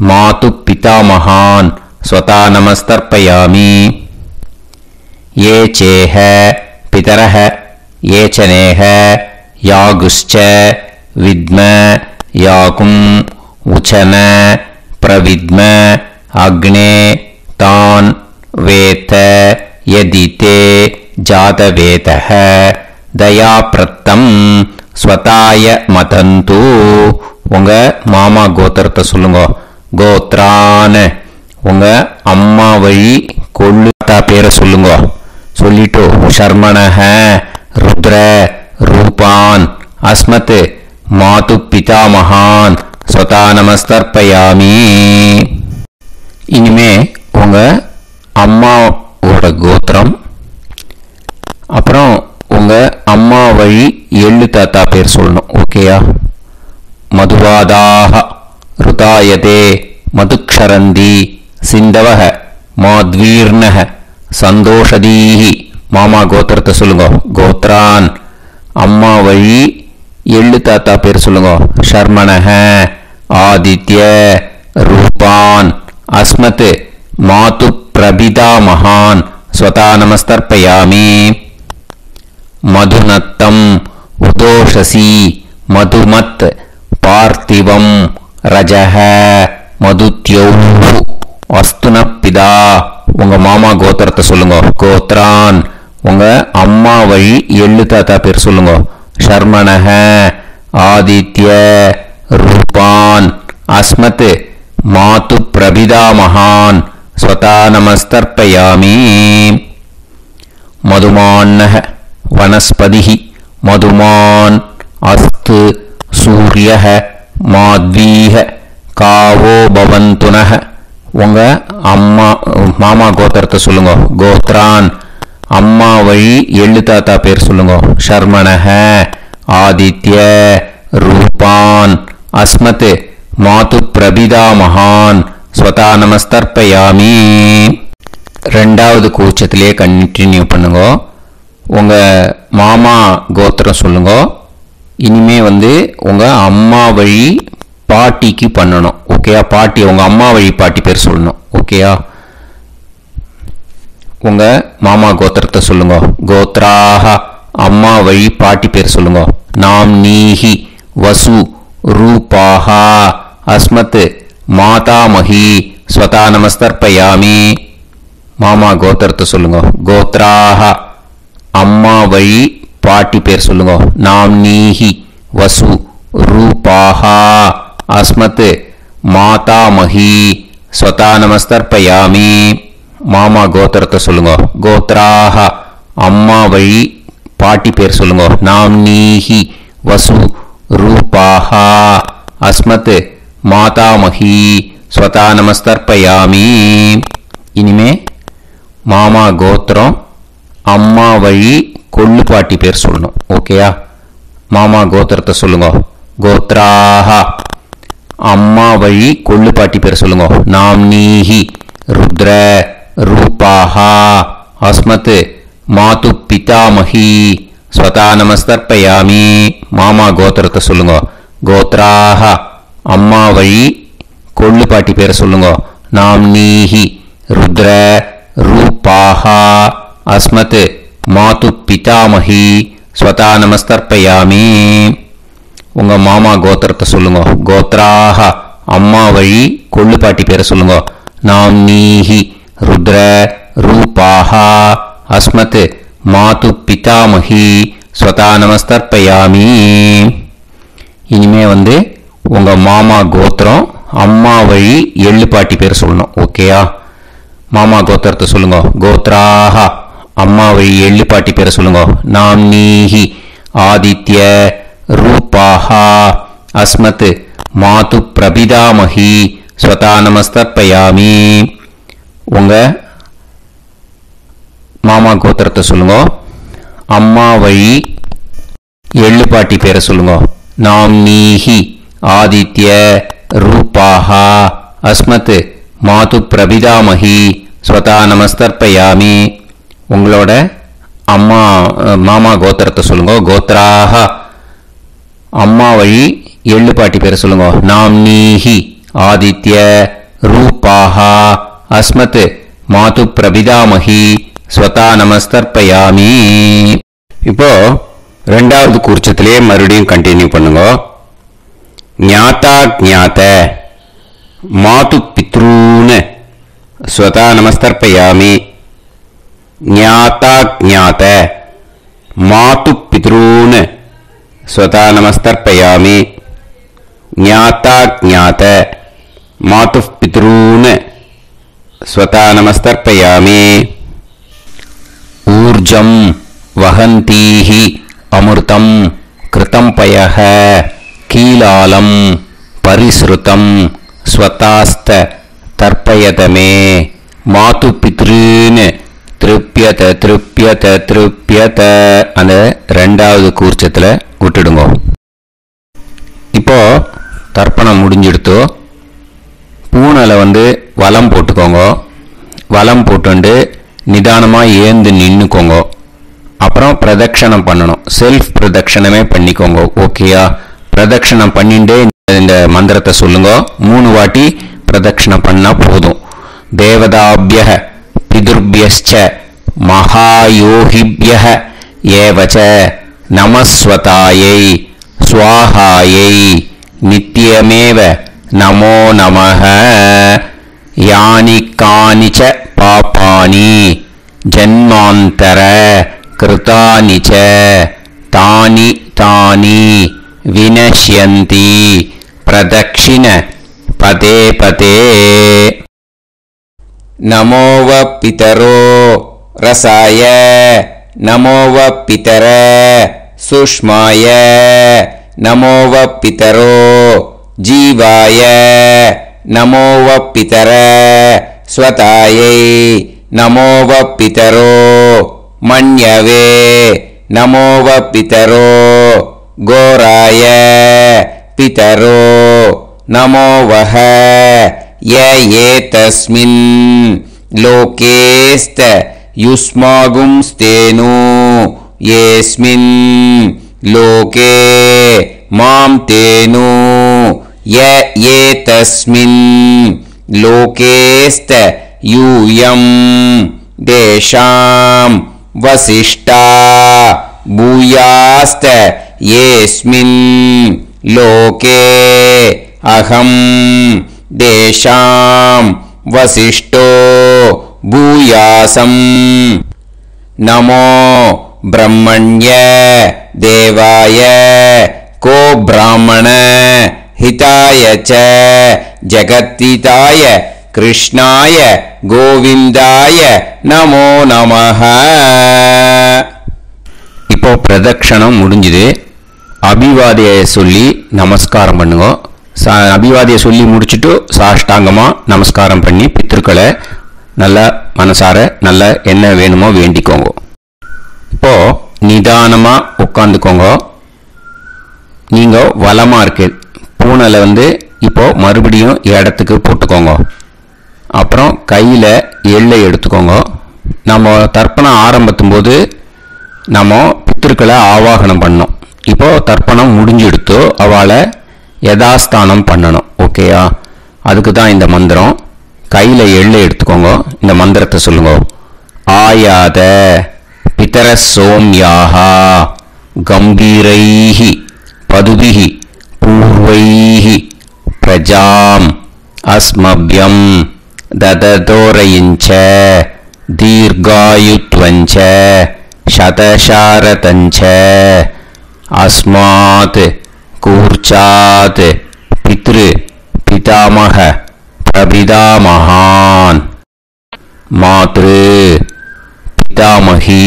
மாது பிதா மகான் ஸ்வதா நமஸ்தர்ப்பயாமி. ये चेह पितरः ये च नेह यागुश्च विद्म याकुम् उचन प्रविद्म अग्ने तान् वेत यदिते जातवेतः दयाप्रत्तं स्वताय मदन्तु. உங்க மாமா கோத்திரத்தை சொல்லுங்க. கோத்ரான் உங்க அம்மா வழி கொள்ளு தாத்தா பேரை சொல்லுங்க. சொல்லிட்டு ஷர்மணஹ ருத்ர ரூபான் அஸ்மத் மாது பிதா மகான் ஸ்வதா நமஸ்தர்ப்பயாமி. இனிமே உங்க அம்மாவோட கோத்திரம் அப்புறம் உங்க அம்மா வழி எள்ளு தாத்தா பேர் சொல்லணும். ஓகேயா? மதுவாதாக ருதாயதே மதுக்ஷரந்தி சிந்தவஹ மாத்வீர்ணஹ சந்தோஷதீஹி. மாமா கோத்திரத்தை சொல்லுங்க. கோத்ரான் அம்மா வழி எள்ளு தாத்தா பேர் சொல்லுங்க. ஷர்மணஹ ஆதித்ய ரூபான் அஸ்மத் மாது பிரபிதா மகான் ஸ்வதா நமஸ்தர்ப்பயாமி. மதுநத்தம் உதோஷசி மதுமத் பார்த்திவம் ரஜஹ மதுத்யௌ அஸ்துனப்பிதா. உங்க மாமா கோத்திரத்தை சொல்லுங்க. கோத்ரான் உங்க அம்மா வழி எள்ளு தாத்தா பேர் சொல்லுங்க. ஷர்மணஹ आदित्य रूपान् अस्मत् मातु प्रभिदामहान् स्वता नमस्तर्पयामि। मधुमान्नः वनस्पतिः मधुमान् अस्तु सूर्यः माध्वीः कावो भवन्तुनः। உங்க அம்மா மாமா கோத்திரத்தை சொல்லுங்க. கோத்ரான் அம்மா வழி எள்ளு தாத்தா பேர் சொல்லுங்க. ஷர்மணஹ ஆதித்ய ரூபான் அஸ்மத் மாது பிரபிதா மகான் ஸ்வதா நமஸ்தர்ப்பயாமி. ரெண்டாவது கூச்சத்திலே கண்டினியூ பண்ணுங்க. உங்க மாமா கோத்திரம் சொல்லுங்க. இனிமே உங்க அம்மா வழி பாட்டிக்கு பண்ணணும். ஓகேயா? பாட்டி உங்க அம்மா வழி பாட்டி பேர் சொல்லணும். ஓகேயா? உங்க மாமா கோத்திரத்தை சொல்லுங்க. கோத்ராஹ அம்மா வழி பாட்டி பேர் சொல்லுங்க. நாம் நீஹி வசு ரூபாஹா அஸ்மத் மாதாமஹி ஸ்வதா நமஸ்தர்ப்பயாமி. மாமா கோத்திரத்தை சொல்லுங்க. கோத்ராஹ அம்மா வழி பாட்டி பேர் சொல்லுங்க. நாம் நீஹி வசு ரூபாஹா அஸ்மத் மாதாமஹி ஸ்வதா நமஸ்தர்ப்பயாமி. மாமா கோத்திரத்தை சொல்லுங்க. கோத்ராஹ அம்மா வழி பாட்டி பேர் சொல்லுங்க. நாம் நீஹி வசு ரூபாஹா அஸ்மத் மாதாமஹி ஸ்வதா நமஸ்தர்ப்பயாமி. இனிமே மாமா கோத்திரம் அம்மா வழி கொள்ளு பாட்டி பேர் சொல்லணும். ஓகேயா? மாமா கோத்திரத்தை சொல்லுங்க. கோத்ராஹ அம்மா வழி கொள்ளு பாட்டி பேர் சொல்லுங்க. நாம் நீஹி ருத்ர ரூபாஹா அஸ்மத் மாது பிதாமஹி ஸ்வதா நமஸ்தர்ப்பயாமி. மாமா கோத்திரத்தை சொல்லுங்க. கோத்ராஹ அம்மா வழி கொள்ளு பாட்டி பேர் சொல்லுங்க. நாம் நீஹி ருத்ர ரூபாஹா அஸ்மத் மாது பிதாமஹி ஸ்வதா நமஸ்தர்ப்பயாமி. உங்க மாமா கோத்திரத்தை சொல்லுங்க. கோத்ராஹ அம்மா வழி கொள்ளு பாட்டி பேரை சொல்லுங்க. நாம் நீஹி ருத்ர ரூபாஹா அஸ்மத் மாது பிதாமஹி ஸ்வதா நமஸ்தர்ப்பயாமி. இனிமே உங்க மாமா கோத்திரம் அம்மா வழி எள்ளு பாட்டி பேர் சொல்லணும். ஓகேயா? மாமா கோத்திரத்தை சொல்லுங்க. கோத்ராஹ அம்மா வழி எள்ளு பாட்டி பேரை சொல்லுங்க. நாம் நீஹி ஆதித்ய ரூபாஹா அஸ்மத் மாது பிரபிதாமஹி ஸ்வதா நமஸ்தர்ப்பயாமி. உங்க மாமா கோத்திரத்தை சொல்லுங்க. அம்மா வழி எள்ளு பாட்டி பேரை சொல்லுங்க. நாம் நீஹி ஆதித்ய ரூபாஹா அஸ்மத் மாது பிரபிதாமஹி ஸ்வதா நமஸ்தர்ப்பயாமி. உங்களோட அம்மா மாமா கோத்திரத்தை சொல்லுங்க. கோத்ராஹ அம்மா வழி எள்ளு பாட்டி பேரை சொல்லுங்க. நாம் நீஹி ஆதித்ய ரூபாஹா அஸ்மத் மாது பிரபிதாமஹி ஸ்வதா நமஸ்தர்ப்பயாமி. இப்போ ரெண்டாவது கூர்ச்சத்திலே மறுபடியும் கண்டினியூ பண்ணுங்க. ஞாதா ஞாத மாது பித்ரூன் ஸ்வதா நமஸ்தர்ப்பயாமி. ஞாதா ஞாத மாது பித்ரூன் ஸ்வதா நமஸ்தர்ப்பயாமி. ஞாதா ஞாத மாது பித்ரூன் ஸ்வதா நமஸ்தர்ப்பயாமி. ஊர்ஜம் வஹந்தீஹி அமிர்தம் கிருதம் பயஹ கீலாலம் பரிஸ்ருதம் ஸ்வதாஸ்த தர்ப்பயதமே மாது பித்ரூன் திருப்பியத திருப்பியத திருப்பியத. அந்த ரெண்டாவது கூர்ச்சத்தில் விட்டுடுங்க. இப்போ தர்ப்பணம் முடிஞ்சிடுத்து. பூனலை வலம் போட்டுக்கோங்க. வலம் போட்டு நிதானமாக ஏந்து நின்றுக்கோங்க. அப்புறம் பிரதட்சணம் பண்ணணும். செல்ஃப் பிரதட்சணமே பண்ணிக்கோங்க. ஓகேயா? பிரதட்சணம் பண்ணிட்டு இந்த மந்திரத்தை சொல்லுங்க. 3 வாட்டி பிரதட்சணம் பண்ணா போதும். தேவதாபிய பிதுர்பியஸ்ச மகாயோகிபியः ஏவச நமஸ்வதாயை ஸ்வாஹாயை நித்யமேவ நமோ நமः. யானி கானிச்ச பாபானி ஜன்மாந்தர கிருதானி ச தானி தானி विनश्यन्ति प्रदक्षिण पदे पदे नमो वः पितरो रसाय नमो वः पितर सुष्माय नमो वः पितरो जीवाय नमो वः पितर स्वतायै नमो वः पितरो मन्यवे नमो वः पितरो घोराय पितरो नमो वः य एतस्मिन् लोकेस्त युष्मागुंस्तेनु येस्मिन् लोके मां तेनु य एतस्मिन् लोकेस्त यूयं देशां वसिष्ठा भूयास्त येस्मिन् लोके अहं देशां वसिष्ठो भूयासं नमो ब्रह्मण्य देवाय को ब्राह्मण हिताय च जगत्हिताय कृष्णाय गोविंदाय नमो नमः. இப்போ பிரதட்சணம் முடிஞ்சது. அபிவாதியை சொல்லி நமஸ்காரம் பண்ணுங்க. அபிவாதியை சொல்லி முடிச்சுட்டு சாஷ்டாங்கமாக நமஸ்காரம் பண்ணி பித்ருக்களை நல்லா மனசார நல்லா என்ன வேணுமோ வேண்டிக்கோங்க. இப்போது நிதானமாக உட்காந்துக்கோங்க. நீங்கள் வலமாக இருக்கு பூனையில் இப்போது மறுபடியும் இடத்துக்கு போட்டுக்கோங்க. அப்புறம் கையில் எள்ளை எடுத்துக்கோங்க. நம்ம தர்ப்பணம் ஆரம்பிக்கும் போது நம்ம பித்ருக்களை ஆவாகனம் பண்ணோம். இப்போது தர்ப்பணம் முடிஞ்செடுத்து அவளை யதாஸ்தானம் பண்ணணும். ஓகேயா? அதுக்கு தான் இந்த மந்திரம். கையில் எள்ளை எடுத்துக்கோங்க. இந்த மந்திரத்தை சொல்லுங்க. ஆயாத பிதர சோம்யாஹா கம்பீரைஹி பதுபிஹி பூர்வைஹி பிரஜாம் அஸ்மப்யம் தததோரயிஞ்ச தீர்காயுத்வஞ்ச சதசாரதஞ்ச அஸ்மாத் கூர்ச்சாத் பித்ரு பிதாமக பிரபிதாமகான் மாத்ரு பிதாமகி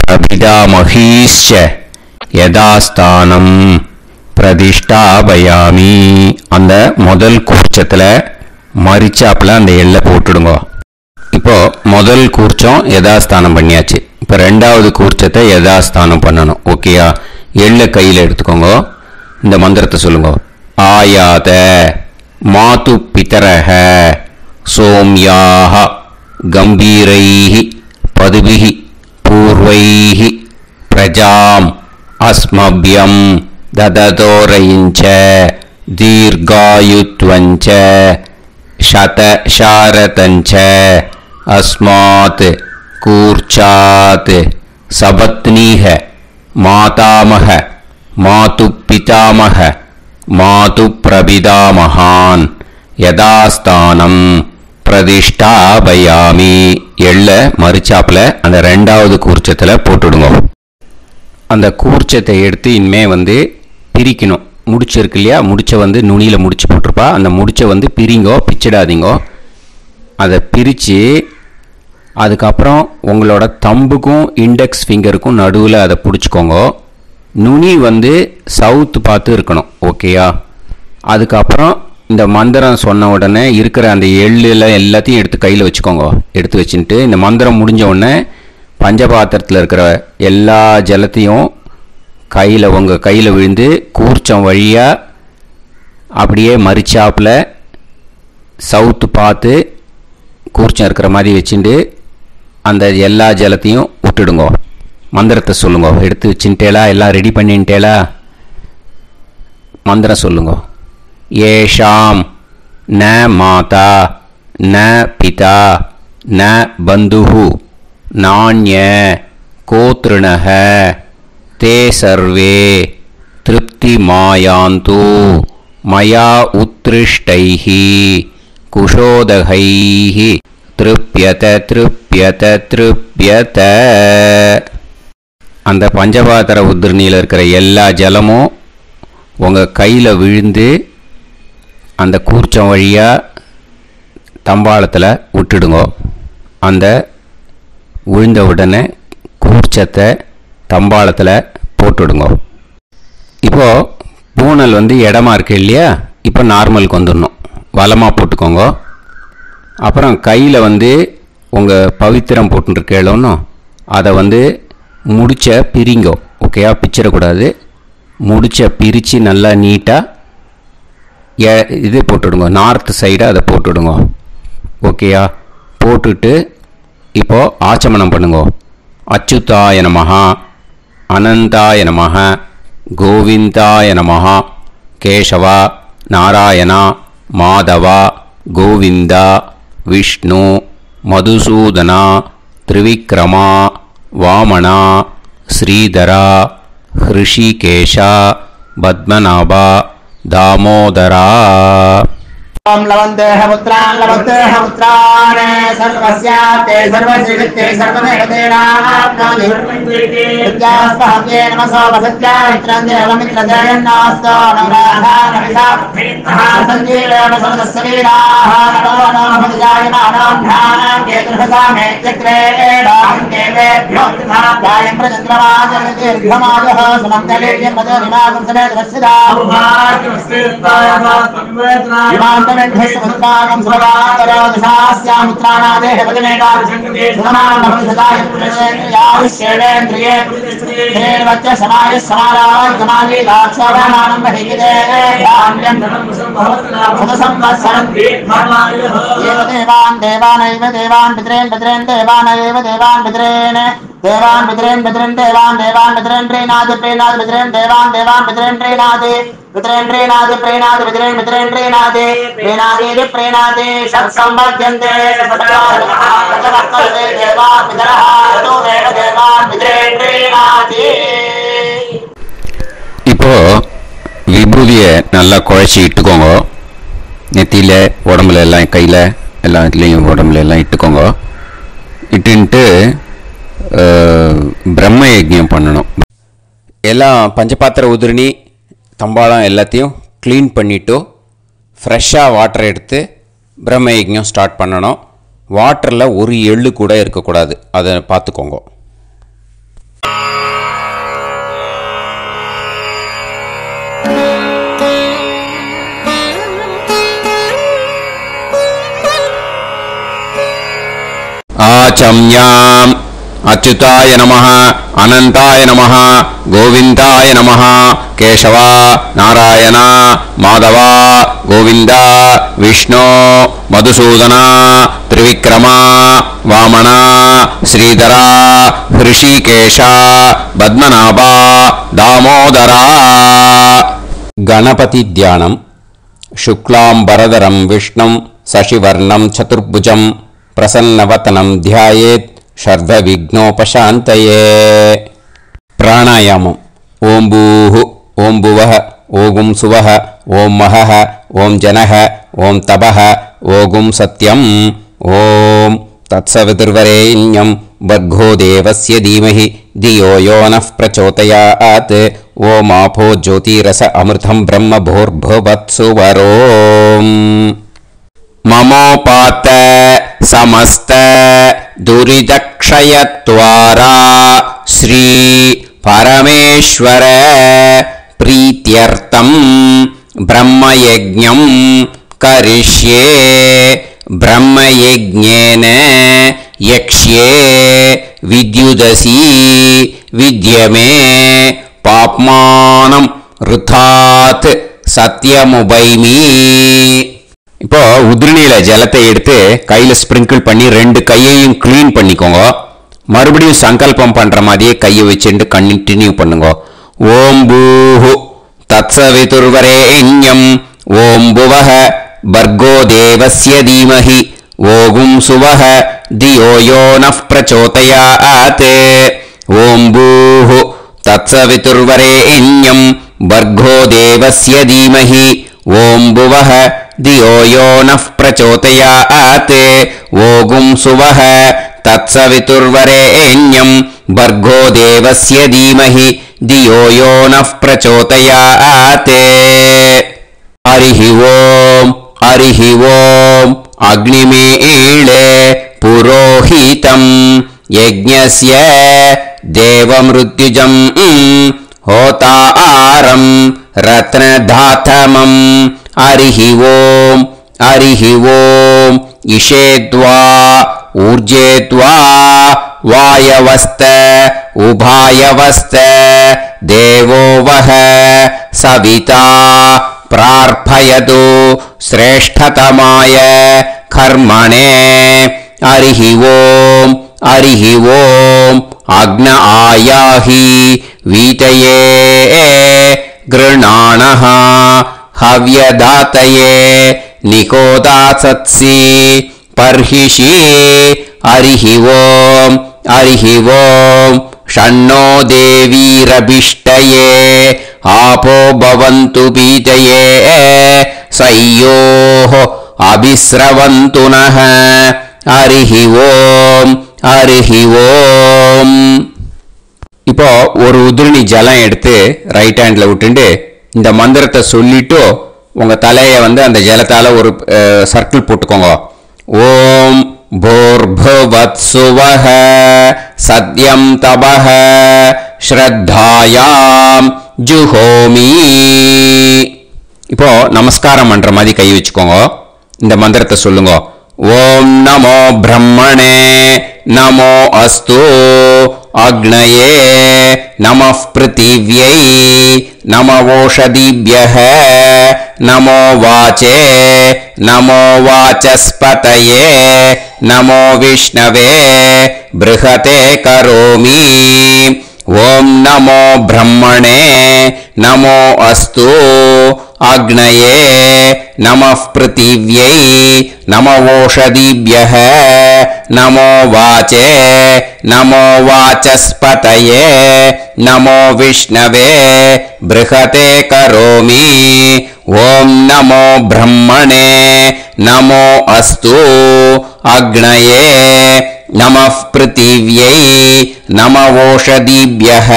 பிரபிதாமகீஸ்ச யதாஸ்தானம் பிரதிஷ்டாபயாமி. அந்த முதல் கூர்ச்சத்தில் மரிச்சாப்பில் அந்த எல்லை போட்டுடுங்க. இப்போது முதல் கூர்ச்சம் யதாஸ்தானம் பண்ணியாச்சு. இப்போ ரெண்டாவது கூர்ச்சத்தை யதாஸ்தானம் பண்ணணும். ஓகேயா? எள்ளை கையில் எடுத்துக்கோங்க. இந்த மந்திரத்தை சொல்லுங்க. ஆயாத மாது பிதரஹ சோம்யாஹ கம்பீரைஹி பதுபிஹி பூர்வைஹி பிரஜாம் அஸ்மப்யம் தததோரயிஞ்ச தீர்காயுத்வஞ்ச சதசாரதஞ்ச அஸ்மாத் கூர்ச்சாத் சபத்னீஹ மாதாமஹ மாது பிதாமஹ மாது பிரபிதாமகான் யதாஸ்தானம் பிரதிஷ்டாபயாமி. எள்ள மரிச்சாப்பில் அந்த ரெண்டாவது கூர்ச்சத்தில் போட்டுடுங்க. அந்த கூர்ச்சத்தை எடுத்து இனிமே பிரிக்கணும். முடிச்சிருக்கு இல்லையா? முடிச்ச நுனியில் முடிச்சு போட்டிருப்பா. அந்த முடிச்ச பிரிங்கோ, பிச்சிடாதீங்கோ. அதை பிரித்து அதுக்கப்புறம் உங்களோட தம்புக்கும் இண்டெக்ஸ் ஃபிங்கருக்கும் நடுவில் அதை பிடிச்சிக்கோங்க. நுனி சவுத்து பார்த்து இருக்கணும். ஓகேயா? அதுக்கப்புறம் இந்த மந்திரம் சொன்ன உடனே இருக்கிற அந்த எள்ளில் எல்லாத்தையும் எடுத்து கையில் வச்சுக்கோங்க. எடுத்து வச்சுட்டு இந்த மந்திரம் முடிஞ்ச உடனே பஞ்சபாத்திரத்தில் இருக்கிற எல்லா ஜலத்தையும் உங்கள் கையில் விழுந்து கூர்ச்சம் வழியாக அப்படியே மரிச்சாப்பில் சவுத்து பார்த்து கூர்ச்சம் இருக்கிற மாதிரி வச்சுட்டு அந்த எல்லா ஜலத்தையும் விட்டுடுங்க. மந்திரத்தை சொல்லுங்க. எடுத்து வச்சுட்டேலா? எல்லாம் ரெடி பண்ணிட்டேலா? மந்திரம் சொல்லுங்க. ஏஷாம் ந மாதா ந பிதா ந பந்துஹு நாண்ய கோத்ருணஹ தே சர்வே திருப்தி மாயாந்து மயா உத்ருஷ்டைஹி குஷோதகைஹி திருப்யத திருப்யத திருப்யத. அந்த பஞ்சபாத்திர உதிர்ணியில் இருக்கிற எல்லா ஜலமும் உங்கள் கையில் விழுந்து அந்த கூர்ச்சம் வழியாக தம்பாளத்தில் விட்டுடுங்க. அந்த விழுந்த உடனே கூர்ச்சத்தை தம்பாளத்தில் போட்டுடுங்க. இப்போது பூனல் இடமா இருக்கு இல்லையா, இப்போ நார்மலுக்கு வந்துடணும். வலமாக போட்டுக்கோங்க. அப்புறம் கையில் உங்கள் பவித்திரம் போட்டுருக்கேளோன்னு அதை முடிச்ச பிரிங்கோ. ஓகேயா, பிச்சிடக்கூடாது. முடிச்ச பிரித்து நல்லா நீட்டாக இது போட்டுடுங்க. நார்த் சைடு அதை போட்டுடுங்க. ஓகேயா, போட்டுட்டு இப்போது ஆச்சமனம் பண்ணுங்க. அச்சுதாய நமஹ, அனந்தாய நமஹ, கோவிந்தாய நமஹ, கேசவா, நாராயணா, மாதவா, கோவிந்தா, விஷ்ணு, மதுசூதனா, திரிவிக்ரமா, வாமனா, ஸ்ரீதரா, ஹிருஷிகேஷா, பத்மநாபா, தாமோதரா. ओम लवन्तेह पुत्रान् सर्वस्याप्ते सर्वश्रीकृत्ये सर्वदेवतेनाप्नोति विद्यास्पहव्ये नमसो वसत्यामित्रं देवमित्रजयन्नास्तो नमराधानमिषा सञ्जीवेन समदस्सवीराः नमो नमोऽजायमानां ध्यानं केतुर्भसामेत्यग्रे देवेभ्यो ध्यानं प्रचन्द्रमाजर्दीर्घमायुः सुमङ्गलीर्यमदनिमागं समेतरस्यदा ृष्टं सुरान्तरोदशास्यामुत्राणादेह वचनेन्द्रिये समाय समाराय लाक्षोरामानं देवान् देवानैव देवान् पितॄन् पितॄन् देवानैव देवान् पितॄन् देवान् पितॄन् पितॄन् देवान् देवान् पितॄन् प्रीणाति प्रीणाति पितॄन् देवान् देवान् पितॄन् प्रीणाति पितॄन् प्रीणाति प्रीणाति पितॄन् पितॄन् प्रीणाति प्रीणाति प्रीणाति षट्संवर्ध्यन्ते देवान् पितरः तो देव देवान् पितॄन् प्रीणाति. இப்போ விபூதியை நல்லா குழச்சி இட்டுக்கோங்க. நெத்தியில், உடம்புல எல்லாம், கையில் எல்லாம் இதுலேயும் உடம்புல எல்லாம் இட்டுக்கோங்க. இட்டுன்ட்டு பிரம்ம யஜ்ஞம் பண்ணணும். எல்லாம் பஞ்சபாத்திர உதிரணி தம்பாளம் எல்லாத்தையும் க்ளீன் பண்ணிவிட்டு ஃப்ரெஷ்ஷாக வாட்டர் எடுத்து பிரம்ம யஜ்ஞம் ஸ்டார்ட் பண்ணணும். வாட்டரில் ஒரு எள்ளு கூட இருக்கக்கூடாது, அதை பார்த்துக்கோங்க. ஆச்சம்யாம் அச்சுதாய நமஹ, அனந்தாய நமஹ, கோவிந்தாய நமஹ, கேசவா, நாராயணா, மாதவா, கோவிந்தா, விஷ்ணு, மதுசூதனா, திரிவிக்ரமா, வாமனா, ஸ்ரீதரா, ஹிருஷிகேஷா, பத்மநாபா, தாமோதரா. கணபதி தியானம். சுக்லாம்பரதரம் விஷ்ணும் சசிவர்ணம் சதுர்புஜம் பிரசன்னவதனம் தியாயேத் ஷர்வவிக்னோபசாந்தயே. பிராணாயாமம். ஓம் பூஹு, ஓம் புவஹ, ஓகும் சுவஹ, ஓம் மஹஹ, ஓம் ஜனஹ, ஓம் தபஹ, ஓகும் சத்யம். ஓம் தத்சவிதுர்வரேண்யம் வர்கோ தேவஸ்ய தீமஹி தியோ யோ நः பிரச்சோதயாத். ஓம் ஆபோ ஜோதிரஸ அமிர்தம் பிரம்ம பூர்புவத்சு வரோம். மமோபாத்த समस्त दुरिदक्षयत्वारा श्री परमेश्वर प्रीत्यर्थं ब्रह्मयज्ञं करिष्ये. ब्रह्मयज्ञेन यक्ष्ये विद्युदसि विद्यमे पाप्मानं ऋथात् सत्यमुपैमि. இப்போ உதிரணியில் ஜலத்தை எடுத்து கையில் ஸ்ப்ரிங்கிள் பண்ணி 2 கையையும் க்ளீன் பண்ணிக்கோங்க. மறுபடியும் சங்கல்பம் பண்ணுற மாதிரியே கையை வச்சுட்டு கண்டினியூ பண்ணுங்க. ஓம் பூஹு தத்சவிதுர்வரேண்யம் ஓம் புவஹ பர்கோ தேவஸ்ய தீமஹி ஓகும் சுவஹ தியோ யோ நः பிரச்சோதயாத். ஓம் பூஹு தத்சவிதுர்வரேண்யம் பர்கோ தேவஸ்ய தீமஹி ஓம் புவஹ தியோ யோ நः பிரச்சோதயாத். ஓகும் சுவஹ தத்சவிதுர்வரேண்யம் பர்கோ தேவஸ்ய தீமஹி धियो यो नः प्रचोदयात् हरिः ओम् अग्निमीळे पुरोहितं यज्ञस्य देवमृत्युजं होतारं रत्नधातमं हरिः ओम् इषेद्वा ऊर्जेद्वा वायवस्त उभायवस्त देवो वः सविता प्रार्थयतु श्रेष्ठतमाय कर्मणे हरिः ओम् अग्न आयाहि वीतये गृणाणः हव्यदातये निकोदासत्सि पर्हिषि हरिः ओम् षण्णो देवीरभिष्टये आपो भवन्तु पीतये सयोः अभिस्रवन्तु नः हरिः ओम् இப்போ ஒரு உதிரணி ஜலம் எடுத்து ரைட் ஹேண்ட்ல விட்டுண்டு இந்த மந்திரத்தை சொல்லிட்டு உங்க தலையை வந்து அந்த ஜலத்தால ஒரு சர்க்கிள் போட்டுக்கோங்க. ஓம் भूर्भुवत्सुवः सत्यं तपः श्रद्धायाम जुहोमि. இப்போ நமஸ்காரம் பண்ற மாதிரி கை வச்சுக்கோங்க. இந்த மந்திரத்தை சொல்லுங்க. ஓம் நமோ பிரம்மணே நமோ அஸ்து அக்னயே நமः பிருத்திவ்யை நமவோஷதிभ्यः நமோ வாச்சே நமோ வாசஸ்பதயே நமோ விஷ்ணவே ப்ருஹதே கரோமி. ஓம் நமோ பிரம்மணே நமோ அஸ்து அக்னயே நமः பிருத்திவ்யை நமவோஷதிभ्यः நமோ வாச்சே நமோ வாசஸ்பதயே நமோ விஷ்ணவே ப்ருஹதே கரோமி. ஓம் நமோ பிரம்மணே நமோ அஸ்து அக்னயே நமः பிருத்திவ்யை நமவோஷதிभ्यः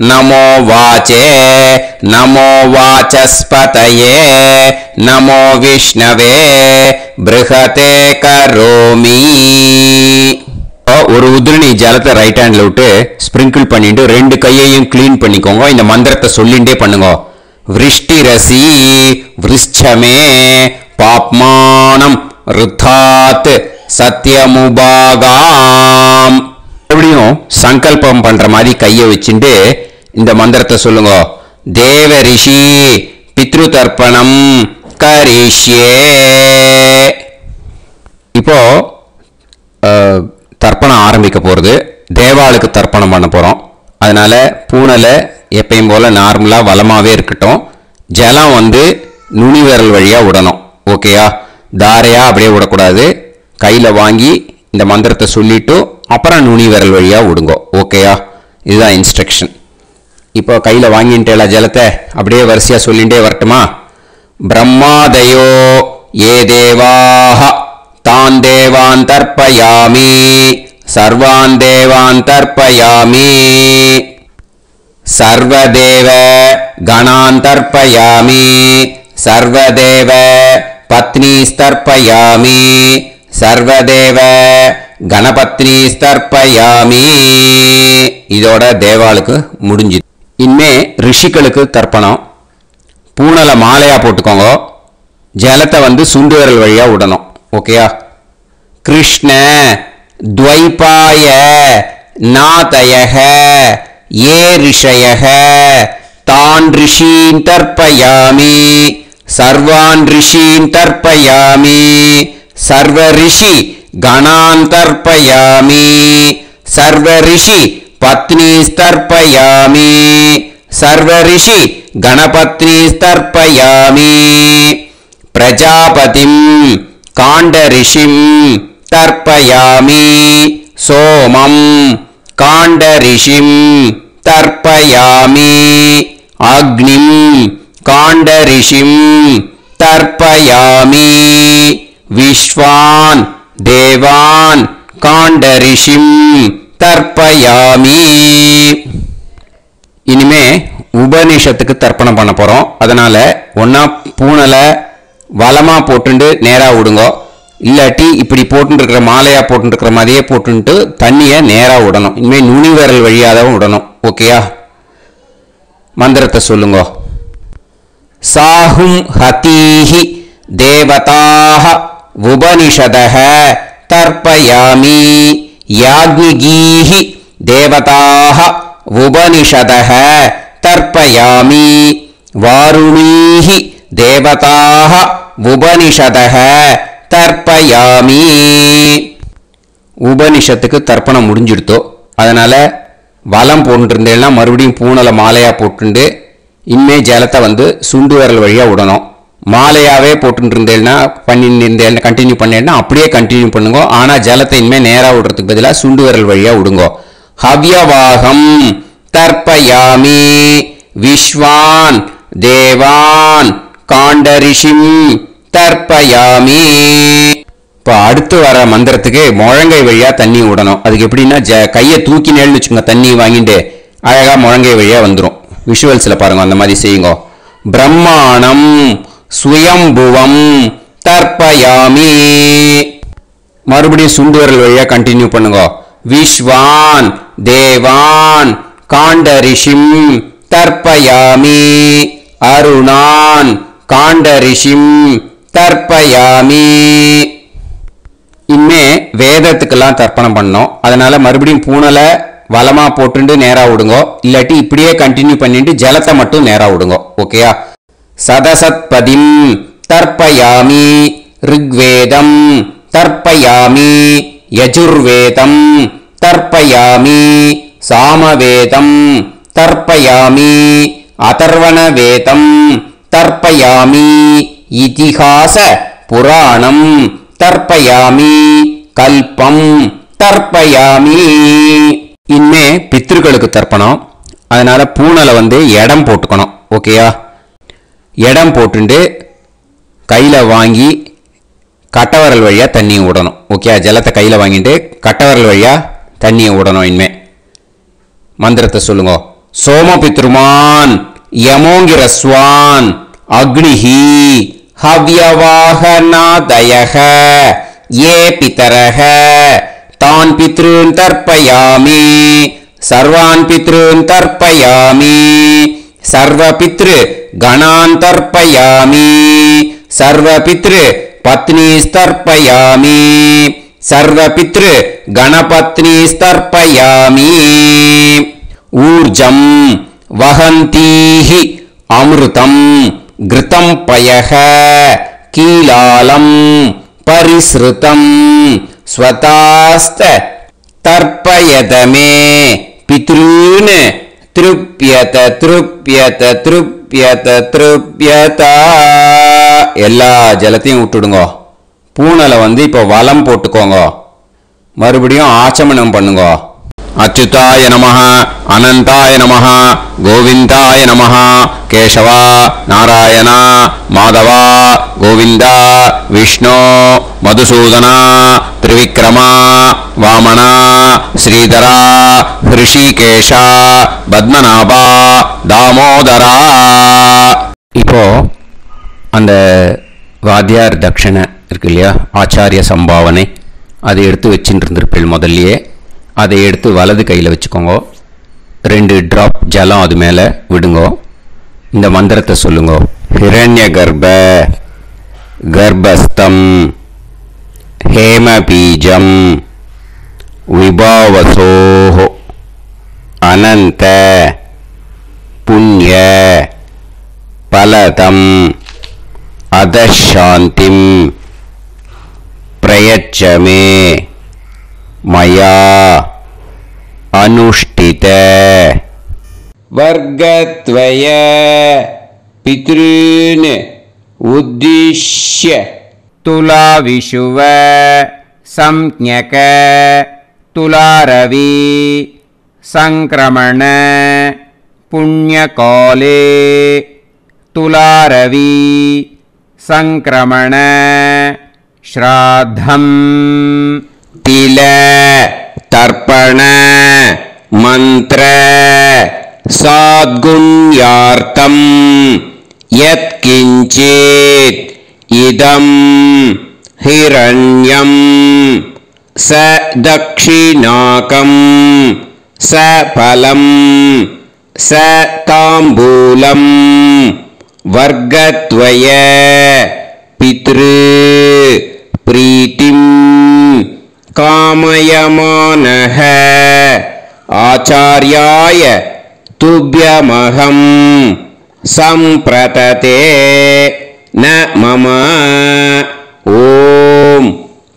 நமோ வாச்சே நமோ வாசஸ்பதயே நமோ விஷ்ணவே ப்ருஹதே கரோமி. ஒரு உதிரணி ஜலத்தை ரைட் ஹேண்ட்ல விட்டு ஸ்பிரிங்கிள் பண்ணிட்டு ரெண்டு கையையும் கிளீன் பண்ணிக்கோங்க. இந்த மந்திரத்தை சொல்லிண்டே பண்ணுங்க. விருஷ்டிரசி விருஷ்சமே பாப்மானம் ருத்தாத் சத்யமுபாகாம். எப்படியும் சங்கல்பம் பண்ற மாதிரி கையை வச்சுட்டு இந்த மந்திரத்தை சொல்லுங்க. தேவ ரிஷி பித்ரு தர்ப்பணம் கரிஷ்யே. இப்போ தர்ப்பணம் ஆரம்பிக்க போறது. தேவாளுக்கு தர்ப்பணம் பண்ண போறோம். அதனால பூனலை எப்பயும் போல நார்மலா வலமாவே இருக்கட்டும். ஜலம் வந்து நுனி விரல் வழியா விடணும். ஓகேயா? தாரையா அப்படியே விடக்கூடாது. கையில வாங்கி இந்த மந்திரத்தை சொல்லிட்டு அப்புறம் நுனி விரல் வழியா விடுங்க. ஓகேயா? இதுதான் இன்ஸ்ட்ரக்ஷன். இப்போ கையில வாங்கிட்டேல ஜலத்தை அப்படியே வரிசையா சொல்லிட்டே வரட்டுமா? பிரம்மாதயோ ஏ தேவாஹ தான் தேவான் தர்ப்பயாமி சர்வான் தேவான் தர்ப்பயாமி சர்வதேவ கணான் தர்ப்பயாமி சர்வதேவ பத்னீஸ்தர்ப்பயாமி சர்வதேவ கணபத்னீஸ்தர்ப்பயாமி. இதோட தேவாளுக்கு முடிஞ்சு. இனிமே ரிஷிகளுக்கு தர்ப்பணம். பூனலை மாலையா போட்டுக்கோங்க. ஜலத்தை வந்து சுண்டு விரல் வழியா விடணும். ஓகேயா? கிருஷ்ண துவைபாய நாதயஹ ஏ ரிஷயஹ தான் ரிஷீன் தர்ப்பயாமி சர்வான் ரிஷீன் தர்ப்பயாமி சர்வ ரிஷி கணான் தர்ப்பயாமி சர்வ ரிஷி பத்னீஸ்தர்ப்பயாமி சர்வ ரிஷி கணபத்னீஸ்தர்ப்பயாமி பிரஜாபதிம் காண்ட ரிஷிம் தர்ப்பயாமி சோமம் காண்ட ரிஷிம் தர்ப்பயாமி அக்னிம் காண்ட ரிஷிம் தர்ப்பயாமி விஸ்வான் தேவான் காண்ட ரிஷிம் தர்ப்பயாமி. இனிமே உபநிஷத்துக்கு தர்ப்பணம் பண்ண போகிறோம். அதனால் ஒன்றா பூனலை வலமாக போட்டுண்டு நேராக விடுங்கோ, இல்லாட்டி இப்படி போட்டுருக்கிற மாலையாக போட்டுருக்கிற மாதிரியே போட்டுன்ட்டு தண்ணியை நேராக விடணும். இனிமேல் நுனி விரல் வழியாக தான் விடணும். ஓகேயா? மந்திரத்தை சொல்லுங்க. சாஹும் ஹதீஹி தேவதாக உபனிஷதஹ தர்ப்பயாமி யாக்ஞிகீஹி தேவதாக உபனிஷதஹ தர்ப்பயாமி வாருணீஹி தேவதாக உபனிஷதஹ தர்ப்பயாமி. உபனிஷத்துக்கு தர்ப்பணம் முடிஞ்சிடுத்தோ, அதனால் வலம் போட்டுருந்தேன்னா மறுபடியும் பூனலை மாலையாக போட்டுண்டு இனிமே ஜலத்தை சுண்டு விரல் வழியாக விடணும். மாலையாகவே போட்டுருந்தேன்னா பண்ணிருந்தேன் கண்டினியூ பண்ணேன்னா அப்படியே கண்டினியூ பண்ணுங்க. ஆனால் ஜலத்தை இனிமேல் நேராக விடுறதுக்கு பதிலாக சுண்டு விரல் வழியாக விடுங்கோ. ஹவ்யவாகம் தர்ப்பயாமி விஸ்வான் தேவான் காண்டரிஷிம் தர்ப்பயாமி. இப்போ அடுத்து வர மந்திரத்துக்கு முழங்கை வழியாக தண்ணி விடணும். அதுக்கு எப்படின்னா கையை தூக்கினேன்னு வச்சுக்கோங்க, தண்ணி வாங்கிட்டு அழகாக முழங்கை வழியாக வந்துடும். விஷுவல்ஸில் பாருங்க, அந்த மாதிரி செய்யுங்க. பிரம்மாணம் சுயம்புவம் தர்ப்பயாமி. மறுபடியும் சுண்டு விரல் வழியாக கண்டினியூ பண்ணுங்க. விஸ்வான் தேவான் காண்டரிஷிம் தர்ப்பயாமி அருணான் காண்டரிஷிம் தர்ப்பயாமி. இனிமே வேதத்துக்கெல்லாம் தர்ப்பணம் பண்ணோம். அதனால மறுபடியும் பூனலை வலமாக போட்டுண்டு நேராக விடுங்கோ, இல்லாட்டி இப்படியே கண்டினியூ பண்ணிட்டு ஜலத்தை மட்டும் நேராக விடுங்கோ. ஓகேயா? சதசத்பதிம் தர்ப்பயாமி ரிக்வேதம் தர்ப்பயாமி யஜுர்வேதம் தர்ப்பயாமி சாமவேதம் தர்ப்பயாமி அதர்வணவேதம் தர்ப்பயாமி இதிஹாச புராணம் தர்ப்பயாமி கல்பம் தர்ப்பயாமி. இனிமே பித்ருக்களுக்கு தர்ப்பணம். அதனால பூனலை இடம் போட்டுக்கணும். ஓகேயா? இடம் போட்டுண்டு கையில் வாங்கி கட்டவரல் வழியாக தண்ணியை விடணும். ஓகே? ஜலத்தை கையில் வாங்கிட்டு கட்டவரல் வழியாக தண்ணியை விடணும். இனிமே மந்திரத்தை சொல்லுங்க. சோமபித்ருமான் யமோங்கிரஸ்வான் அக்னிஹி ஹவ்யவாகநாதயஹ ஏ பிதரஹ தான் பித்ருன் தர்ப்பயாமி சர்வான் பித்ருன் தர்ப்பயாமி சர்வ பித்ரு கணான் தர்ப்பயாமி சர்வ பித்ரு பத்னிஸ்தர்ப்பயாமி சர்வ பித்ரு கணபத்னிஸ்தர்ப்பயாமி. ஊர்ஜம் வஹந்தீஹி அமிர்தம் கிருதம் பயஹ கீலாலம் பரிஸ்ருதம் ஸ்வதாஸ்த தர்ப்பயதமே பித்ருன் திருப்யத திருப்யத திருப்யத திருப்யத. எல்லா ஜலத்தையும் விட்டுடுங்க. பூனலை இப்போ வலம் போட்டுக்கோங்க. மறுபடியும் ஆச்சமனம் பண்ணுங்க. அச்சுதாய நமஹ அனந்தாய நமஹ கோவிந்தாய நமஹ கேசவா நாராயண மாதவா கோவிந்தா விஷ்ணு மதுசூதனா திரிவிக்ரமா வாமனா ஸ்ரீதரா ஹிருஷிகேஷா பத்மநாபா தாமோதரா. இப்போ அந்த வாத்தியார் தட்சணை இருக்கு இல்லையா, ஆச்சாரிய சம்பாவனை, அதை எடுத்து வச்சுட்டு இருந்திருப்பேன் முதல்லையே. அதை எடுத்து வலது கையில் வச்சுக்கோங்க. 2 ட்ராப் ஜலம் அது மேலே விடுங்க. இந்த மந்திரத்தை சொல்லுங்க. ஹிரண்ய கர்ப்ப கர்ப்பஸ்தம் ஹேமபீஜம் விபாவசோ அனந்த புண்ணிய பலதம் அதசாந்திம் பிரயச்சமே மயா அனுஷ்டித வர்க்கத்வய பித்ருன் உத்திஷ்ய துலாவிஷுவ சம்ஞக துலாரவி சங்கிரமண புண்ணியகாலே துலாரவி சங்கிரமண ஸ்ராத்தம் தில தர்ப்பண மந்திர சாத்குண்யார்த்தம் யத்கிஞ்சித் இதம் ஹிரண்யம் ச தக்ஷிணாகம் ச பலம் ச தாம்பூலம் வர்க்கத்வய பித்ரு பிரீதிம் காமயமானஹ ஆச்சார்யாய துப்யமஹம் சம்பிரததே ந மம ஓம்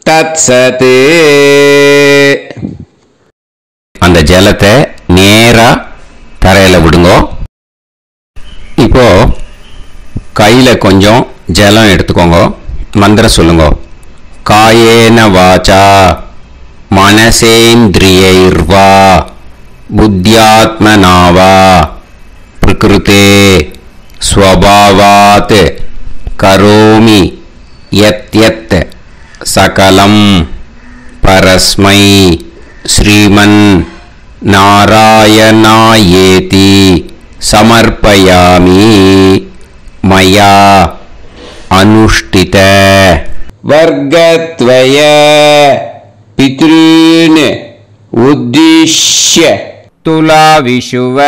தத்சத். அந்த ஜலத்தை நேரா தரையில விடுங்க. இப்போ கையில கொஞ்சம் ஜலம் எடுத்துக்கோங்க. மந்திரம் சொல்லுங்க. காயேன வாசா மனசேந்திரியைர்வா புத்தியாத்மனாவா பிரகிருதே ஸ்வபாவாத் கரோமி யத் யத் சகலம் பரஸ்மை ஸ்ரீமன் நாராயணாயேதி சமர்ப்பயாமி மயா அனுஷ்டித வர்க்கத்வய பித்ருன் உத்திஷ்ய துலாவிஷுவ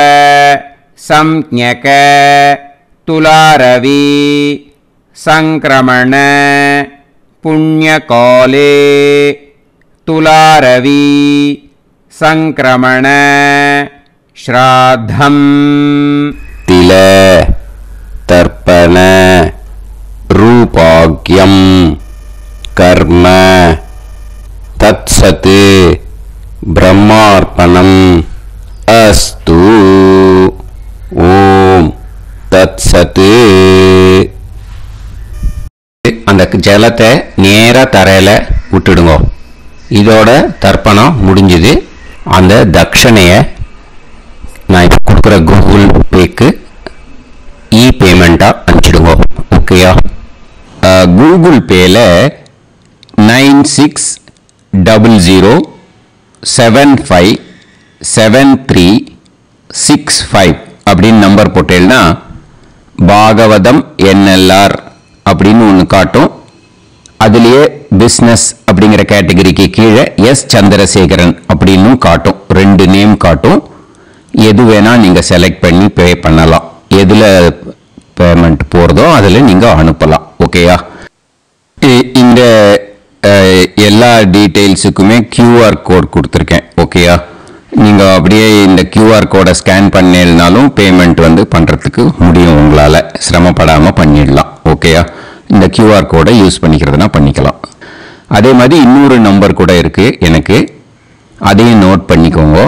சம்ஞக துலாரவி சங்கிரமண புண்ணியகாலே துலாரவி சங்கிரமண ஸ்ராத்தம் தில தர்ப்பண ரூபாக்யம் கர்ம தத்சத் பிரம்மார்ப்பணம் அஸ்து. ஓம் தத்சத். அந்த ஜலத்தை நேரா தரையில விட்டுடுங்க. இதோட தர்ப்பணம் முடிஞ்சது. அந்த தட்சணையை நான் இப்போ கொடுக்குற கூகுள் பேக்கு இ பேமெண்ட்டாக அனுப்பிச்சிடுங்க. ஓகேயா? கூகுள் பேல 9600757365 அப்படின்னு நம்பர் போட்டேன்னா பாகவதம் NLR அப்படின்னு ஒன்று காட்டும். அதுலேயே பிஸ்னஸ் அப்படிங்கிற கேட்டகரிக்கு கீழே எஸ் சந்திரசேகரன் அப்படின்னு காட்டும். 2 நேம் காட்டும். எது வேணால் நீங்கள் செலக்ட் பண்ணி பே பண்ணலாம். எதில் பேமெண்ட் போகிறதோ அதில் நீங்கள் அனுப்பலாம். ஓகேயா? இந்த எல்லா டீட்டெயில்ஸுக்குமே QR கோட் கொடுத்துருக்கேன். ஓகேயா? நீங்கள் அப்படியே இந்த QR கோடை ஸ்கேன் பண்ணேன்னாலும் பேமெண்ட் பண்ணுறதுக்கு முடியும். உங்களால் சிரமப்படாமல் பண்ணிடலாம். ஓகேயா? இந்த QR கோடை யூஸ் பண்ணிக்கிறதுனா பண்ணிக்கலாம். அதே மாதிரி இன்னொரு நம்பர் கூட இருக்குது எனக்கு. அதையும் நோட் பண்ணிக்கோங்க.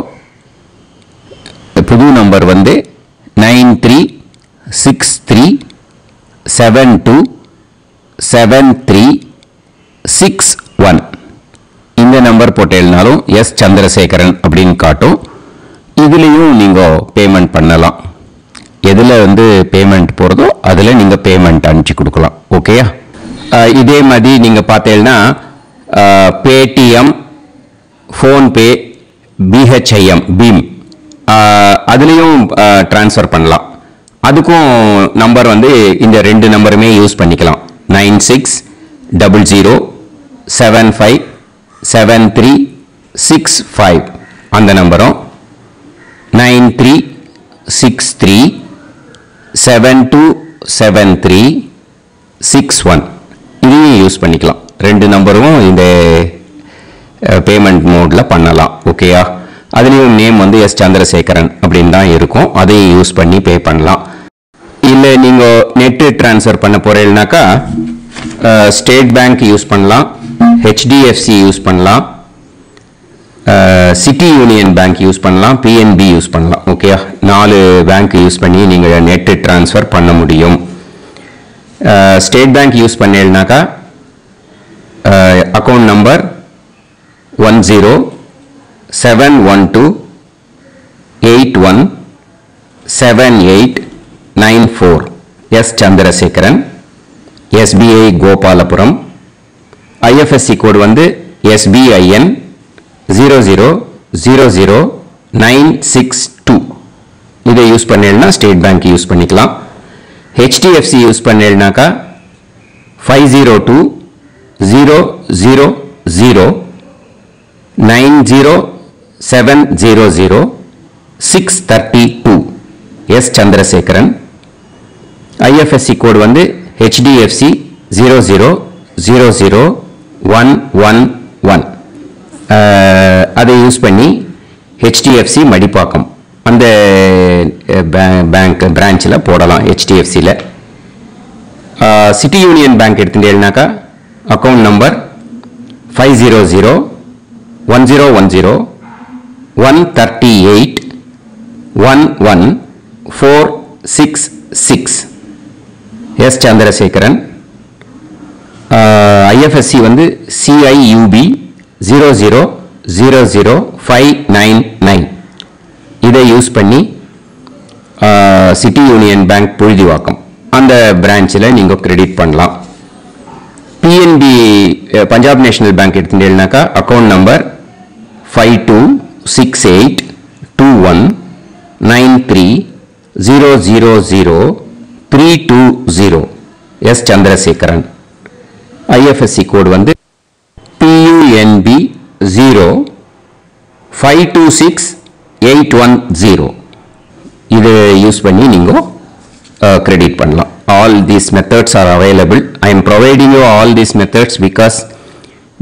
புது நம்பர் 9363727361. இந்த நம்பர் போட்டேன்னாலும் எஸ் சந்திரசேகரன் அப்படின்னு காட்டும். இதுலேயும் நீங்கள் பேமெண்ட் பண்ணலாம். எதில் பேமெண்ட் போகிறதோ அதில் நீங்கள் பேமெண்ட் அனுப்பிச்சி கொடுக்கலாம். ஓகேயா? இதே மாதிரி நீங்கள் பார்த்தீங்கன்னா பேடிஎம், ஃபோன்பே, பிஹெச்ஐஎம், பீம் அதுலேயும் ட்ரான்ஸ்ஃபர் பண்ணலாம். அதுக்கும் நம்பர் இந்த 2 நம்பருமே யூஸ் பண்ணிக்கலாம். 9600757365 அந்த நம்பரும் 9363727361 இதையும் யூஸ் பண்ணிக்கலாம். 2 நம்பரும் இந்த பேமெண்ட் மோடில் பண்ணலாம். ஓகேயா? அதுலேயும் நேம் எஸ் சந்திரசேகரன் அப்படின்னு தான் இருக்கும். அதையும் யூஸ் பண்ணி பே பண்ணலாம். இல்லை நீங்கள் நெட்டு ட்ரான்ஸ்ஃபர் பண்ண போகிறீங்கனாக்கா ஸ்டேட் பேங்க் யூஸ் பண்ணலாம், HDFC யூஸ் பண்ணலாம், சிட்டி யூனியன் பேங்க் யூஸ் பண்ணலாம், PNB யூஸ் பண்ணலாம். ஓகேயா? 4 பேங்க் யூஸ் பண்ணி நீங்கள் நெட்டு ட்ரான்ஸ்ஃபர் பண்ண முடியும். ஸ்டேட் பேங்க் யூஸ் பண்ணீங்கனாக்கா account number 10718817894 S Chandrasekaran, SBI Gopalapuram. IFSC code SBIN 0000962. இதை யூஸ் பண்ணேன்னா ஸ்டேட் பேங்க் யூஸ் பண்ணிக்கலாம். HDFC யூஸ் பண்ணேன்னாக்கா 502-000-90700-632 S. சந்திரசேகரன். IFSC கோட் வந்து HDFC 0000111. அதை யூஸ் பண்ணி HDFC மடிப்பாக்கம் அந்த பேங்க் பிரான்ச்சில் போடலாம். HDFCயில் சிட்டி யூனியன் பேங்க் எடுத்துட்டேன்னாக்கா account number 500-1010-138-11466 S. Chandrasekaran. IFSC வந்து CIUB 0000599. இதை யூஸ் பண்ணி சிட்டி யூனியன் பேங்க் புழுதிவாக்கம் அந்த பிரான்ச்சில் நீங்கள் கிரெடிட் பண்ணலாம். PNB பஞ்சாப் நேஷனல் பேங்க் எடுத்துட்டேன்னாக்கா account number 52682193000320 S. Chandrasekaran. IFSC code வந்து PUNB 0526810. இதை யூஸ் பண்ணி நீங்கள் கிரெடிட் பண்ணலாம். All these methods are available. I am providing you all these methods because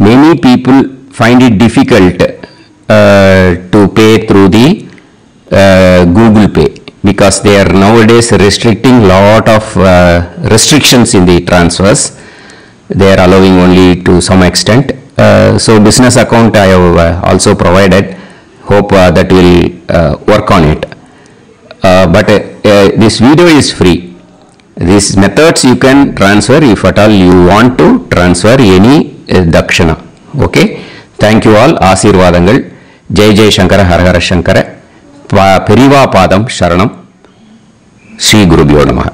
many people find it difficult to pay through the Google Pay because they are nowadays restricting lot of restrictions in the transfers. They are allowing only to some extent. So business account I have also provided. Hope that will work on it. But this video is free. These methods you can transfer if at all you want to transfer any dakshana. Okay. Thank you all. ஆசீர்வாதங்கள். ஜெய் ஜெய் சங்கர ஹர ஹர சங்கர. பெரிவா பாதம் சரணம். ஸ்ரீ குருபியோ நமஹ.